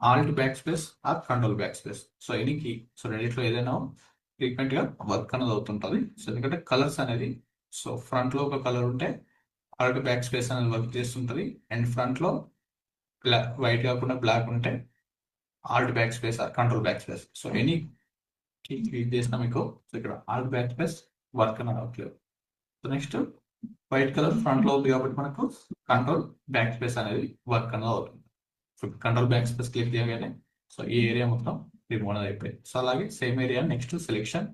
alt back space or control back space so ఎనీకి సో రెండిట్లో ఏదైనా ఫ్రీక్వెంట్ గా వర్క్ అనేది అవుతుంటుంది. సో ఎందుకంటే కలర్స్ అనేది సో ఫ్రంట్ లో ఒక కలర్ ఉంటే ఆల్ట్ బ్యాక్ స్పేస్ అనేది వర్క్ చేస్తుంటది. అండ్ ఫ్రంట్ లో వైట్ కాకుండా బ్లాక్ ఉంటే alt back space or control back space so any click చేసినా మీకు సో ఇక్కడ ఆల్ట్ బ్యాక్ స్పేస్ వర్క్ అనేది అవ్వట్లేదు. So next white colour front లో ఉంది కాబట్టి మనకు కంట్రోల్ బ్యాక్ స్పేస్ అనేది వర్క్ అనేది అవుతుంది. So control back space click చేయగానే సో ఈ ఏరియా మొత్తం రిమూవ్ అనేది అయిపోయింది. సో అలాగే సేమ్ ఏరియా నెక్స్ట్ సెలెక్షన్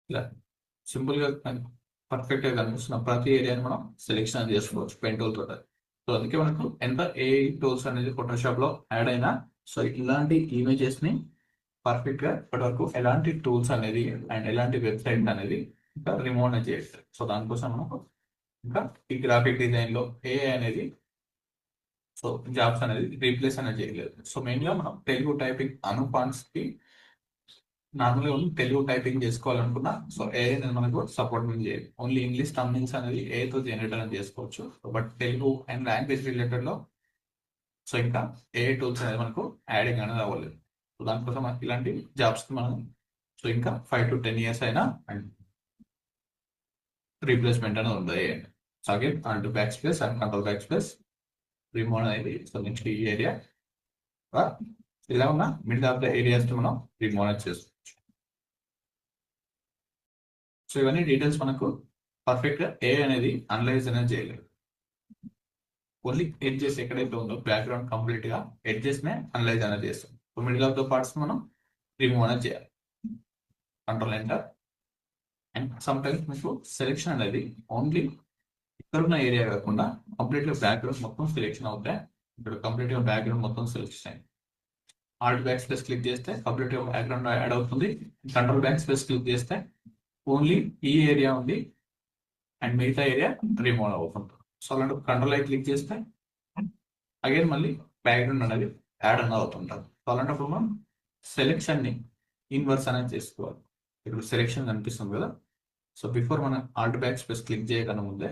ఇలా సింపుల్ గా పర్ఫెక్ట్ గా కనిపిస్తున్న ప్రతి ఏరియాని మనం సెలెక్షన్ అనేది చేసుకోవచ్చు పెన్ టూల్ తోటి. సో అందుకే మనకు ఎంత ఏ టూల్స్ అనేది ఫోటోషాప్ లో యాడ్ అయినా సో ఇలాంటి ఇమేజెస్ ని పర్ఫెక్ట్ గా ఇప్పటి వరకు ఎలాంటి టూల్స్ అనేది అండ్ ఎలాంటి వెబ్సైట్ అనేది ఇంకా రిమూవ్ అనేది చేయలేదు. సో దానికోసం మనం ఇంకా ఈ గ్రాఫిక్ డిజైన్ లో ఏఐ అనేది సో జాబ్స్ అనేది రీప్లేస్ అనేది చేయలేదు. సో మెయిన్ గా మనం తెలుగు టైపింగ్ అనుపాన్స్ కి నార్మల్ గా తెలుగు టైపింగ్ చేసుకోవాలనుకున్నా సో ఏ అనేది మనకు సపోర్ట్ చేయాలి. ఓన్లీ ఇంగ్లీష్ thumbnails అనేది ఏతో జనరేట్ అనేది చేసుకోవచ్చు. But Telugu and language related లో సో ఇంకా ఏ టూల్స్ అనేది మనకు యాడింగ్ అనేది అవ్వలేదు. సో దానికోసం మనకి ఇలాంటి జాబ్స్ కి మనం సో ఇంకా 5 to 10 years అయినా అండ్ రీప్లేస్మెంట్ అనేది ఉంది. So again and back space and control back space remove అనేది సో నెక్స్ట్ ఈ ఏరియా ఇలా ఉన్న మిడిల్ ఆఫ్ ద ఏరియాస్ మనం రిమూవ్ అనేది చేసుకోవచ్చు. సో ఇవన్నీ డీటెయిల్స్ మనకు పర్ఫెక్ట్ గా ఏ అనేది అనలైజ్ అనేది చేయలేదు. ఓన్లీ ఎడ్జెస్ ఎక్కడైతే ఉందో బ్యాక్గ్రౌండ్ కంప్లీట్ గా ఎడ్జెస్ నే అనలైజ్ అనేది చేస్తాం. So middle of the parts మనం రిమూవ్ అనేది చేయాలి. Control enter. And some times మీకు సెలెక్షన్ అనేది ఓన్లీ ఇక్కడ ఉన్న ఏరియా కాకుండా కంప్లీట్ గా బ్యాక్గ్రౌండ్ మొత్తం సెలెక్షన్ అవుతాయి. ఇక్కడ కంప్లీట్ గా బ్యాక్గ్రౌండ్ మొత్తం సెలెక్షన్ అయింది. ఆల్ట్ బ్యాక్ స్పేస్ క్లిక్ చేస్తే కంప్లీట్ గా బ్యాక్గ్రౌండ్ యాడ్ అవుతుంది. కంట్రోల్ బ్యాక్ స్పేస్ క్లిక్ చేస్తే ఓన్లీ ఈ ఏరియా ఉంది అండ్ మిగతా ఏరియా రిమూవ్ అవుతుంది. సో అలాంటి కంట్రోల్ అయి క్లిక్ చేస్తే అగైన్ మళ్ళీ బ్యాక్గ్రౌండ్ అనేది యాడ్ అనేది అవుతుంటుంది. సో అలాంటప్పుడు మనం సెలెక్షన్ ని ఇన్వర్స్ అనేది చేసుకోవాలి. ఇప్పుడు సెలెక్షన్ కనిపిస్తుంది కదా, సో బిఫోర్ మనం ఆల్ట్ బ్యాక్ స్పేస్ క్లిక్ చేయకన్నా ముందే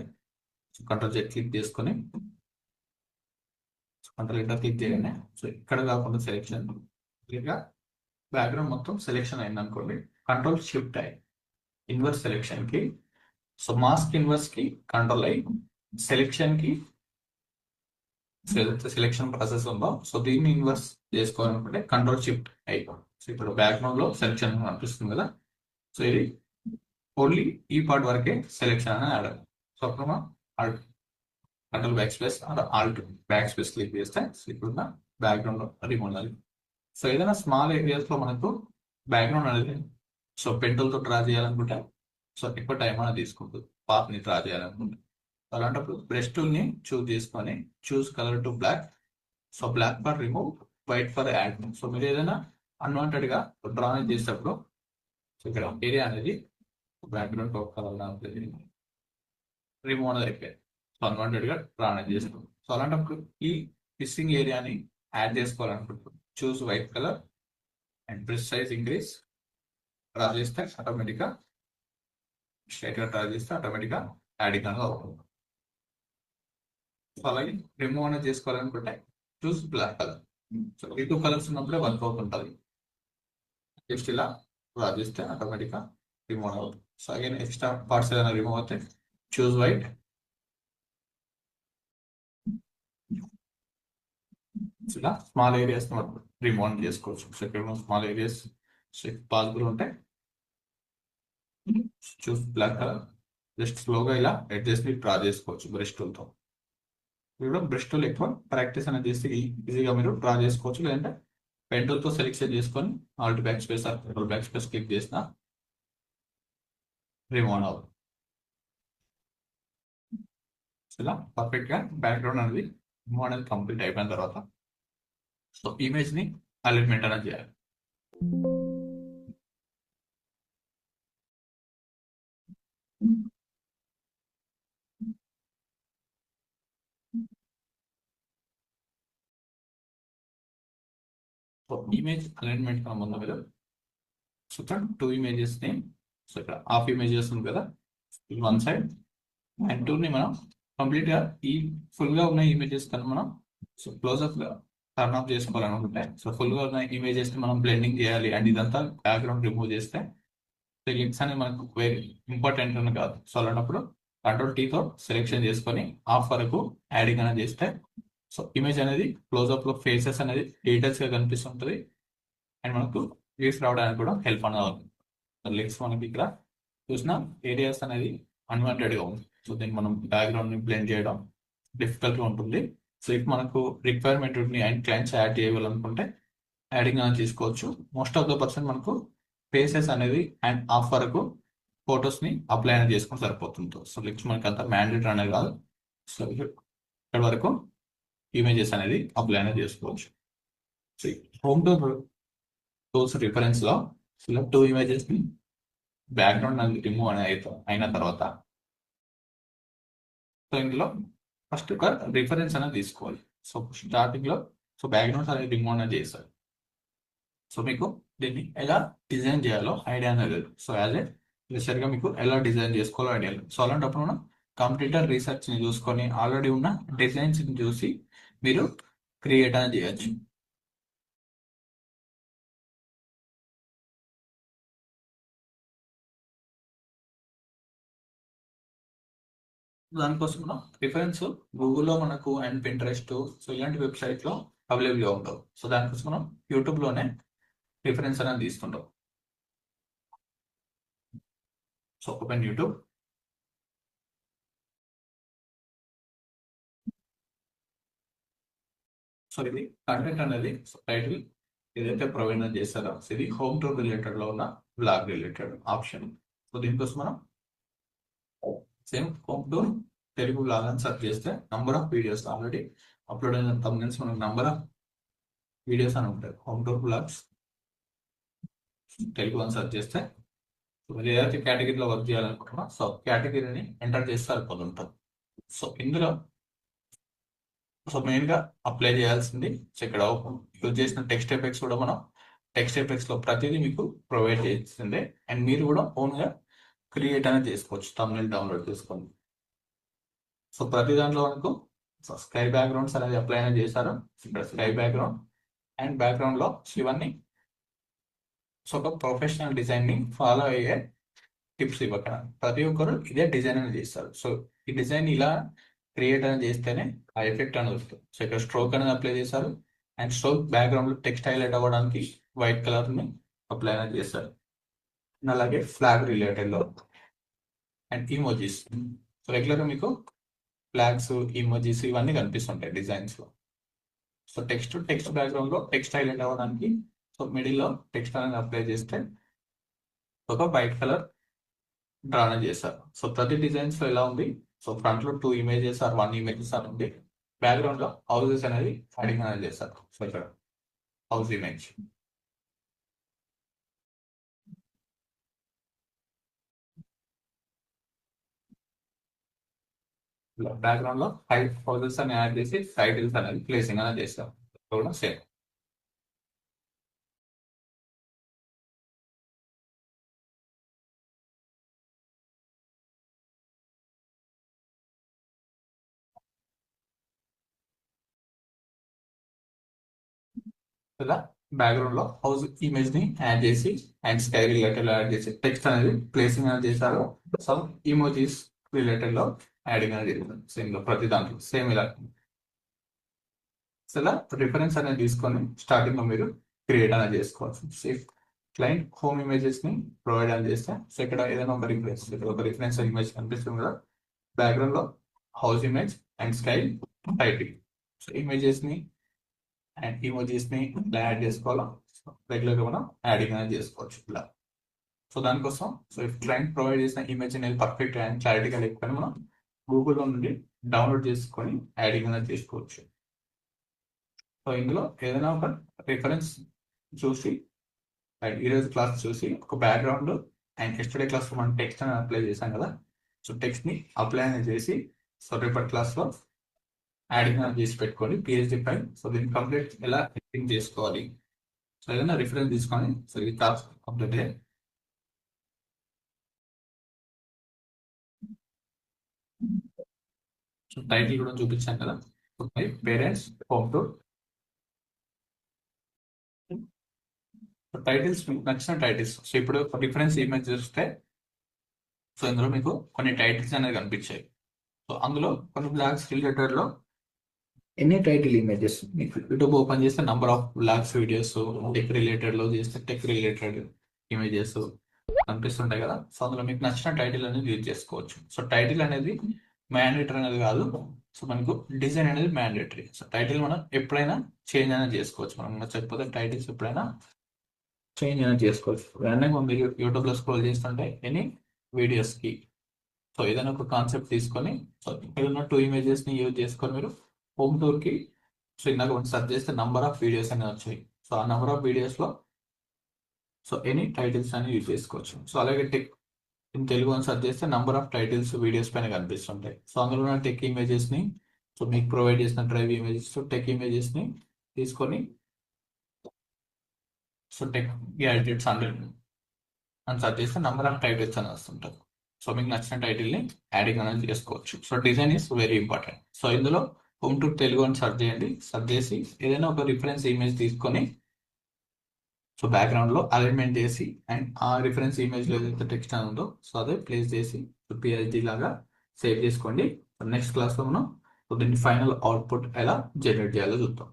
కంట్రోల్ జెడ్ క్లిక్ చేసుకొని కంట్రోల్ ఎంటర్ క్లిక్ చేయగానే సో ఇక్కడ కాకుండా సెలెక్షన్ క్లియర్గా బ్యాక్గ్రౌండ్ మొత్తం సెలెక్షన్ అయింది అనుకోండి, కంట్రోల్ షిఫ్ట్ అయ్యి ఇన్వర్స్ సెలెక్షన్ కి, సో మాస్క్ ఇన్వర్స్ కి కంట్రోల్ అయ్యి సెలెక్షన్ కి సెలెక్షన్ ప్రాసెస్ ఉందో సో దీన్ని ఇన్వర్స్ చేసుకోవాలనుకుంటే కంట్రోల్ షిఫ్ట్ అయ్యి, సో ఇప్పుడు బ్యాక్గ్రౌండ్ లో సెలెక్షన్ అనిపిస్తుంది కదా, సో ఇది ఓన్లీ ఈ పార్ట్ వరకే సెలెక్షన్ అని యాడ్. సో అప్పుడు మనం control back space Alt back space click చేస్తే ఇప్పుడున్న బ్యాక్గ్రౌండ్ రిమూవ్ అది. సో ఏదైనా స్మాల్ ఏరియాస్ లో మనకు బ్యాక్గ్రౌండ్ అనేది సో పెన్సిల్తో డ్రా చేయాలనుకుంటే సో ఎక్కువ టైం అనేది తీసుకుంటుంది పాత్ ని డ్రా చేయాలనుకుంటే. అలాంటప్పుడు బ్రష్ టూల్ ని చూస్ చేసుకొని choose colour to black, so black for remove, white for add. So మీరు ఏదైనా అన్వాంటెడ్ గా డ్రా చేసేటప్పుడు సో ఇక్కడ ఏరియా అనేది బ్యాక్గ్రౌండ్ కలర్ రిమూవ్ అనేది అయిపోయింది. సో అన్వాంటెడ్ గా డ్రా అనేది చేస్తాం. సో అలాంటప్పుడు ఈ మిస్సింగ్ ఏరియాని యాడ్ చేసుకోవాలనుకుంటున్నాం, choose white colour and brush size increase, draw చేస్తే ఆటోమేటిక్గా స్ట్రైట్ గా డ్రా చేస్తే ఆటోమేటిక్గా యాడింగ్ అనేది అవుతుంది. సో అలాగే రిమూవ్ అనేది చేసుకోవాలనుకుంటే చూస్ బ్లాక్ కలర్, సో ఈ టూ కలర్స్ ఉన్నప్పుడే వర్క్ అవుతుంటుంది. జస్ట్ ఇలా డ్రా చేస్తే ఆటోమేటిక్గా రిమూవ్ అవుతుంది. సో అగైన్ ఎక్స్ట్రా పార్ట్స్ ఏదైనా రిమూవ్ అవుతే చూస్ వైట్, ఇలా స్మాల్ ఏరియాస్ రిమూవ్ చేసుకోవచ్చు. సో ఇక్కడ స్మాల్ ఏరియాస్ పాసిబుల్ ఉంటే చూస్ బ్లాక్ కలర్ జస్ట్ స్లోగా ఇలా అడ్జస్ట్ డ్రా చేసుకోవచ్చు బ్రష్ టూల్తో. ఇప్పుడు బ్రష్ టూల్ ఎక్కువ ప్రాక్టీస్ అనేది చేస్తే ఈజీగా మీరు డ్రా చేసుకోవచ్చు, లేదంటే పెన్ టూల్తో సెలెక్షన్ చేసుకొని Alt back space control back space click చేసిన రిమూవ్ అవుతుంది. ఇలా పర్ఫెక్ట్గా బ్యాక్గ్రౌండ్ అనేది రిమూవ్ అనేది కంప్లీట్ అయిపోయిన తర్వాత సో ఇమేజ్ ని అలైన్మెంట్ అనేది చేయాలి. సో ఇమేజ్ అలైన్మెంట్ కన్నా ముందు మీరు సో ఇక్కడ టూ ఇమేజెస్ ని సో ఇక్కడ హాఫ్ ఇమేజెస్ ఉంది కదా వన్ సైడ్, అండ్ టూ ని మనం కంప్లీట్ గా ఈ ఫుల్ గా ఉన్న ఇమేజెస్ కన్నా మనం సో క్లోజ్అప్ గా టర్న్ ఆఫ్ చేసుకోవాలనుకుంటే సో ఫుల్ గా ఉన్న ఇమేజెస్ ని మనం బ్లెండింగ్ చేయాలి అండ్ ఇదంతా బ్యాక్గ్రౌండ్ రిమూవ్ చేస్తే లింక్స్ అనేది మనకు వెరీ ఇంపార్టెంట్ అని కాదు. సో అలాంటప్పుడు కంట్రోల్ టీతో సెలెక్షన్ చేసుకొని ఆఫ్ వరకు యాడింగ్ అనేది చేస్తే సో ఇమేజ్ అనేది క్లోజ్అప్ లో ఫేసెస్ అనేది డీటెయిల్స్ గా కనిపిస్తుంటది అండ్ మనకు వ్యూస్ రావడానికి కూడా హెల్ప్ అనేది అవుతుంది. లింక్స్ మనకి ఇక్కడ చూసిన ఏరియాస్ అనేది అన్వాంటెడ్ గా ఉంది, సో దీన్ని మనం బ్యాక్గ్రౌండ్ ని బ్లెండ్ చేయడం డిఫికల్ట్ గా ఉంటుంది. సో ఇఫ్ మనకు రిక్వైర్మెంట్ ఉంది అండ్ క్లయింట్స్ యాడ్ చేయాలనుకుంటే యాడింగ్ అనేది తీసుకోవచ్చు. మోస్ట్ ఆఫ్ ద పర్సన్ మనకు ఫేసెస్ అనేది అండ్ ఆఫ్ వరకు ఫొటోస్ ని అప్లై అనేది చేసుకుని సరిపోతుంది. సో లింక్స్ మనకి అంత మ్యాండేటరీ అనేది కాదు, సో ఇక్కడ వరకు ఇమేజెస్ అనేది అప్లై అనేది చేసుకోవచ్చు. సో హోమ్ టూల్స్ రిఫరెన్స్ లో ఇలా టూ ఇమేజెస్ ని బ్యాక్గ్రౌండ్ అనేది రిమూవ్ అనేది అయిన తర్వాత సో ఇందులో ఫస్ట్ ఒక రిఫరెన్స్ అనేది తీసుకోవాలి. సో స్టార్టింగ్ లో సో బ్యాక్గ్రౌండ్స్ అనేది రిమూవ్ అనేది చేస్తారు. సో మీకు దీన్ని ఎలా డిజైన్ చేయాలో ఐడియా అనేది లేదు. సో యాజ్ ఏ ఫ్రెషర్ గా మీకు ఎలా డిజైన్ చేసుకోవాలో ఐడియా లేదు. సో అలాంటప్పుడు మనం కంప్యూటర్ రీసెర్చ్ ని చూసుకొని ఆల్రెడీ ఉన్న డిజైన్స్ ని చూసి మీరు క్రియేట్ అనేది చేయొచ్చు. దానికోసం మనం రిఫరెన్స్ గూగుల్లో మనకు అండ్ పింట్రెస్ట్ సో ఇలాంటి వెబ్సైట్ లో అవైలబుల్ గా ఉండవు. సో దానికోసం మనం యూట్యూబ్ లోనే రిఫరెన్స్ అనేది తీసుకుంటాం. సో ఓపెన్ యూట్యూబ్, సో ఇది కంటెంట్ అనేది టైటిల్ ఏదైతే ప్రొవైడ్ చేస్తారో ఇది హోమ్ టూర్ రిలేటెడ్ లో ఉన్న బ్లాగ్ రిలేటెడ్ ఆప్షన్. సో దీనికోసం మనం same home tour Telugu blog అని సెర్చ్ చేస్తే number of videos already upload అయిన thumbnails మనకు నంబర్ ఆఫ్ వీడియోస్ అని ఉంటాయి. హోమ్ టూర్ బ్లాగ్స్ తెలుగు అని సెర్చ్ చేస్తే మీరు ఏదైతే కేటగిరీలో వర్క్ చేయాలనుకుంటున్నా సో కేటగిరీని ఎంటర్ చేస్తే సరిపోతుంటుంది. సో ఇందులో సో మెయిన్ గా అప్లై చేయాల్సింది సో ఇక్కడ యూజ్ చేసిన టెక్స్ట్ ఎఫెక్ట్స్ కూడా మనం టెక్స్ట్ ఎఫెక్ట్స్ లో ప్రతిదీ మీకు ప్రొవైడ్ చేసిందే. అండ్ మీరు కూడా ఓన్ గా క్రియేట్ అనేది చేసుకోవచ్చు, తమిళ డౌన్లోడ్ చేసుకోండి. సో ప్రతి దాంట్లో మనకు స్కై బ్యాక్గ్రౌండ్స్ అనేది అప్లై అనేది చేశారు. ఇక్కడ స్కై బ్యాక్గ్రౌండ్ అండ్ బ్యాక్గ్రౌండ్ లో ఇవన్నీ సో ఒక ప్రొఫెషనల్ డిజైన్ ని ఫాలో అయ్యే టిప్స్ ఇవ్వక ప్రతి ఒక్కరు ఇదే డిజైన్ అనేది చేస్తారు. సో ఈ డిజైన్ ఇలా క్రియేట్ అనేది చేస్తేనే ఆ ఎఫెక్ట్ అనేది వస్తుంది. సో ఇక్కడ స్ట్రోక్ అనేది అప్లై చేశారు అండ్ స్ట్రోక్ బ్యాక్గ్రౌండ్ లో టెక్స్ట్ హైలైట్ అవ్వడానికి వైట్ కలర్ ని అప్లై అనేది చేస్తారు. అండ్ అలాగే ఫ్లాగ్ రిలేటెడ్ లో అండ్ ఇమోజీస్. సో రెగ్యులర్ మీకు ఫ్లాగ్స్, ఇమోజీస్ ఇవన్నీ కనిపిస్తుంటాయి డిజైన్స్ లో. సో టెక్స్ట్ బ్యాక్గ్రౌండ్ లో టెక్స్ట్ హైలైట్ అవ్వడానికి సో మిడిల్ లో టెక్స్ట్ అనేది అప్లై చేస్తే ఒక వైట్ కలర్ డ్రా అనేది చేశారు. సో ప్రతి డిజైన్స్ లో ఎలా ఉంది, సో ఫ్రంట్ లో 2 ఇమేజెస్ ఆర్ 1 ఇమేజెస్ అని ఉంది. బ్యాక్గ్రౌండ్ లో హౌసెస్ అనేది యాడింగ్ అనేది చేశారు. సో ఇక్కడ హౌస్ ఇమేజ్, బ్యాక్గ్రౌండ్ లో హౌసెస్ అని యాడ్ చేసి టైటిల్స్ అనేది ప్లేసింగ్ అనేది చేస్తారు. కూడా సేమ్. ఇలా బ్యాక్గ్రౌండ్ లో హౌస్ ఇమేజ్ ని యాడ్ చేసి అండ్ స్కై రిలేటెడ్ యాడ్ చేసి టెక్స్ట్ అనేది ప్లేసింగ్ అనేది చేశారు. సమ్ ఇమోజీస్ రిలేటెడ్ లో యాడింగ్ అనేది చేశారు. సేమ్ లో ప్రతి దాంట్లో సేమ్ ఇలా. సో ఇలా రిఫరెన్స్ అనేది తీసుకొని స్టార్టింగ్ లో మీరు క్రియేట్ అనేది చేసుకోవచ్చు. సేఫ్ క్లయింట్ హోమ్ ఇమేజెస్ ని ప్రొవైడ్ అని చేస్తే సో ఇక్కడ ఏదైనా ఒక రిఫరెన్స్, ఇక్కడ ఒక రిఫరెన్స్ ఇమేజ్ కనిపిస్తుంది కదా, బ్యాక్గ్రౌండ్ లో house image and sky title. So images ని అండ్ ఇమోజీస్ ని ఇలా యాడ్ చేసుకోవాలా, రెగ్యులర్ గా మనం యాడింగ్ అనేది చేసుకోవచ్చు ఇలా. సో దానికోసం సో క్లయింట్ ప్రొవైడ్ చేసిన ఇమేజ్ అనేది పర్ఫెక్ట్ అండ్ క్లారిటీగా లేకపోయినా మనం గూగుల్లో నుండి డౌన్లోడ్ చేసుకొని యాడింగ్ అనేది చేసుకోవచ్చు. సో ఇందులో ఏదైనా ఒక రిఫరెన్స్ చూసి అండ్ ఈరోజు క్లాస్ చూసి ఒక బ్యాక్గ్రౌండ్ అండ్ ఎస్టర్డే క్లాస్ మనం టెక్స్ట్ అని అప్లై చేసాం కదా, సో టెక్స్ట్ ని అప్లై అనేది చేసి సో రేపటి క్లాస్ లో యాడింగ్ అనేది చేసి పెట్టుకోండి పిహెచ్డి ఫైల్. సో దీన్ని కంప్లీట్ ఎలా ఎడిటింగ్ చేసుకోవాలి, సో ఏదైనా రిఫరెన్స్ తీసుకొని సో ఇది క్లాస్ కంప్లీట్ అయ్యే సో టైటిల్ కూడా చూపించాను కదా, my parents home tour. Titles మీకు నచ్చిన టైటిల్స్. సో ఇప్పుడు రిఫరెన్స్ ఇమేజ్ చూస్తే సో ఇందులో మీకు కొన్ని టైటిల్స్ అనేది కనిపించాయి. సో అందులో కొన్ని బ్లాగ్స్ రిలేటెడ్ లో ఎన్ని టైటిల్ ఇమేజెస్ మీకు యూట్యూబ్ ఓపెన్ చేస్తే number of blogs videos, tech related లో చేస్తే టెక్ రిలేటెడ్ ఇమేజెస్ కనిపిస్తుంటాయి కదా. సో అందులో మీకు నచ్చిన టైటిల్ అనేది యూజ్ చేసుకోవచ్చు. సో టైటిల్ అనేది మ్యాండేటరీ అనేది కాదు, సో మనకు డిజైన్ అనేది మ్యాండేటరీ. సో టైటిల్ మనం ఎప్పుడైనా చేంజ్ అనేది చేసుకోవచ్చు. మనం నచ్చకపోతే టైటిల్స్ ఎప్పుడైనా చేంజ్ అనేది చేసుకోవచ్చు. వెంటనే మీరు యూట్యూబ్ లో స్క్రోల్ చేస్తుంటే ఎనీ వీడియోస్ కి సో ఏదైనా ఒక కాన్సెప్ట్ తీసుకొని సో ఇక్కడ ఉన్న 2 ఇమేజెస్ ని యూజ్ చేసుకొని మీరు హోమ్ టూర్ కి సో ఇందాక మనం సెర్చ్ చేస్తే నంబర్ ఆఫ్ వీడియోస్ అనేవి వచ్చాయి. సో ఆ నంబర్ ఆఫ్ వీడియోస్ లో సో ఎనీ టైటిల్స్ అని యూజ్ చేసుకోవచ్చు. సో అలాగే టెక్ ఇన్ తెలుగు అని సెర్చ్ చేస్తే నంబర్ ఆఫ్ టైటిల్స్ వీడియోస్ పైన కనిపిస్తుంటాయి. సో అందులో ఉన్న టెక్ ఇమేజెస్ ని సో మీకు ప్రొవైడ్ చేసిన డ్రైవ్ ఇమేజెస్ టెక్ ఇమేజెస్ ని తీసుకొని సో టెక్ గ్యాడ్జెట్స్ అని సెర్చ్ చేస్తే నంబర్ ఆఫ్ టైటిల్స్ అని వస్తుంటారు. సో మీకు నచ్చిన టైటిల్ ని యాడింగ్ అనేది చేసుకోవచ్చు. So design is very important. So ఇందులో హోమ్ టూర్ తెలుగు అని సెర్చ్ చేయండి. సెర్చ్ చేసి ఏదైనా ఒక రిఫరెన్స్ ఇమేజ్ తీసుకొని సో బ్యాక్గ్రౌండ్ లో అలైన్మెంట్ చేసి అండ్ ఆ రిఫరెన్స్ ఇమేజ్ లో ఏదైతే టెక్స్ట్ అని ఉందో సో అదే ప్లేస్ చేసి పిహెచ్డి లాగా సేవ్ చేసుకోండి. నెక్స్ట్ క్లాస్ లో మనం దీన్ని ఫైనల్ అవుట్పుట్ ఎలా జనరేట్ చేయాలో చూద్దాం.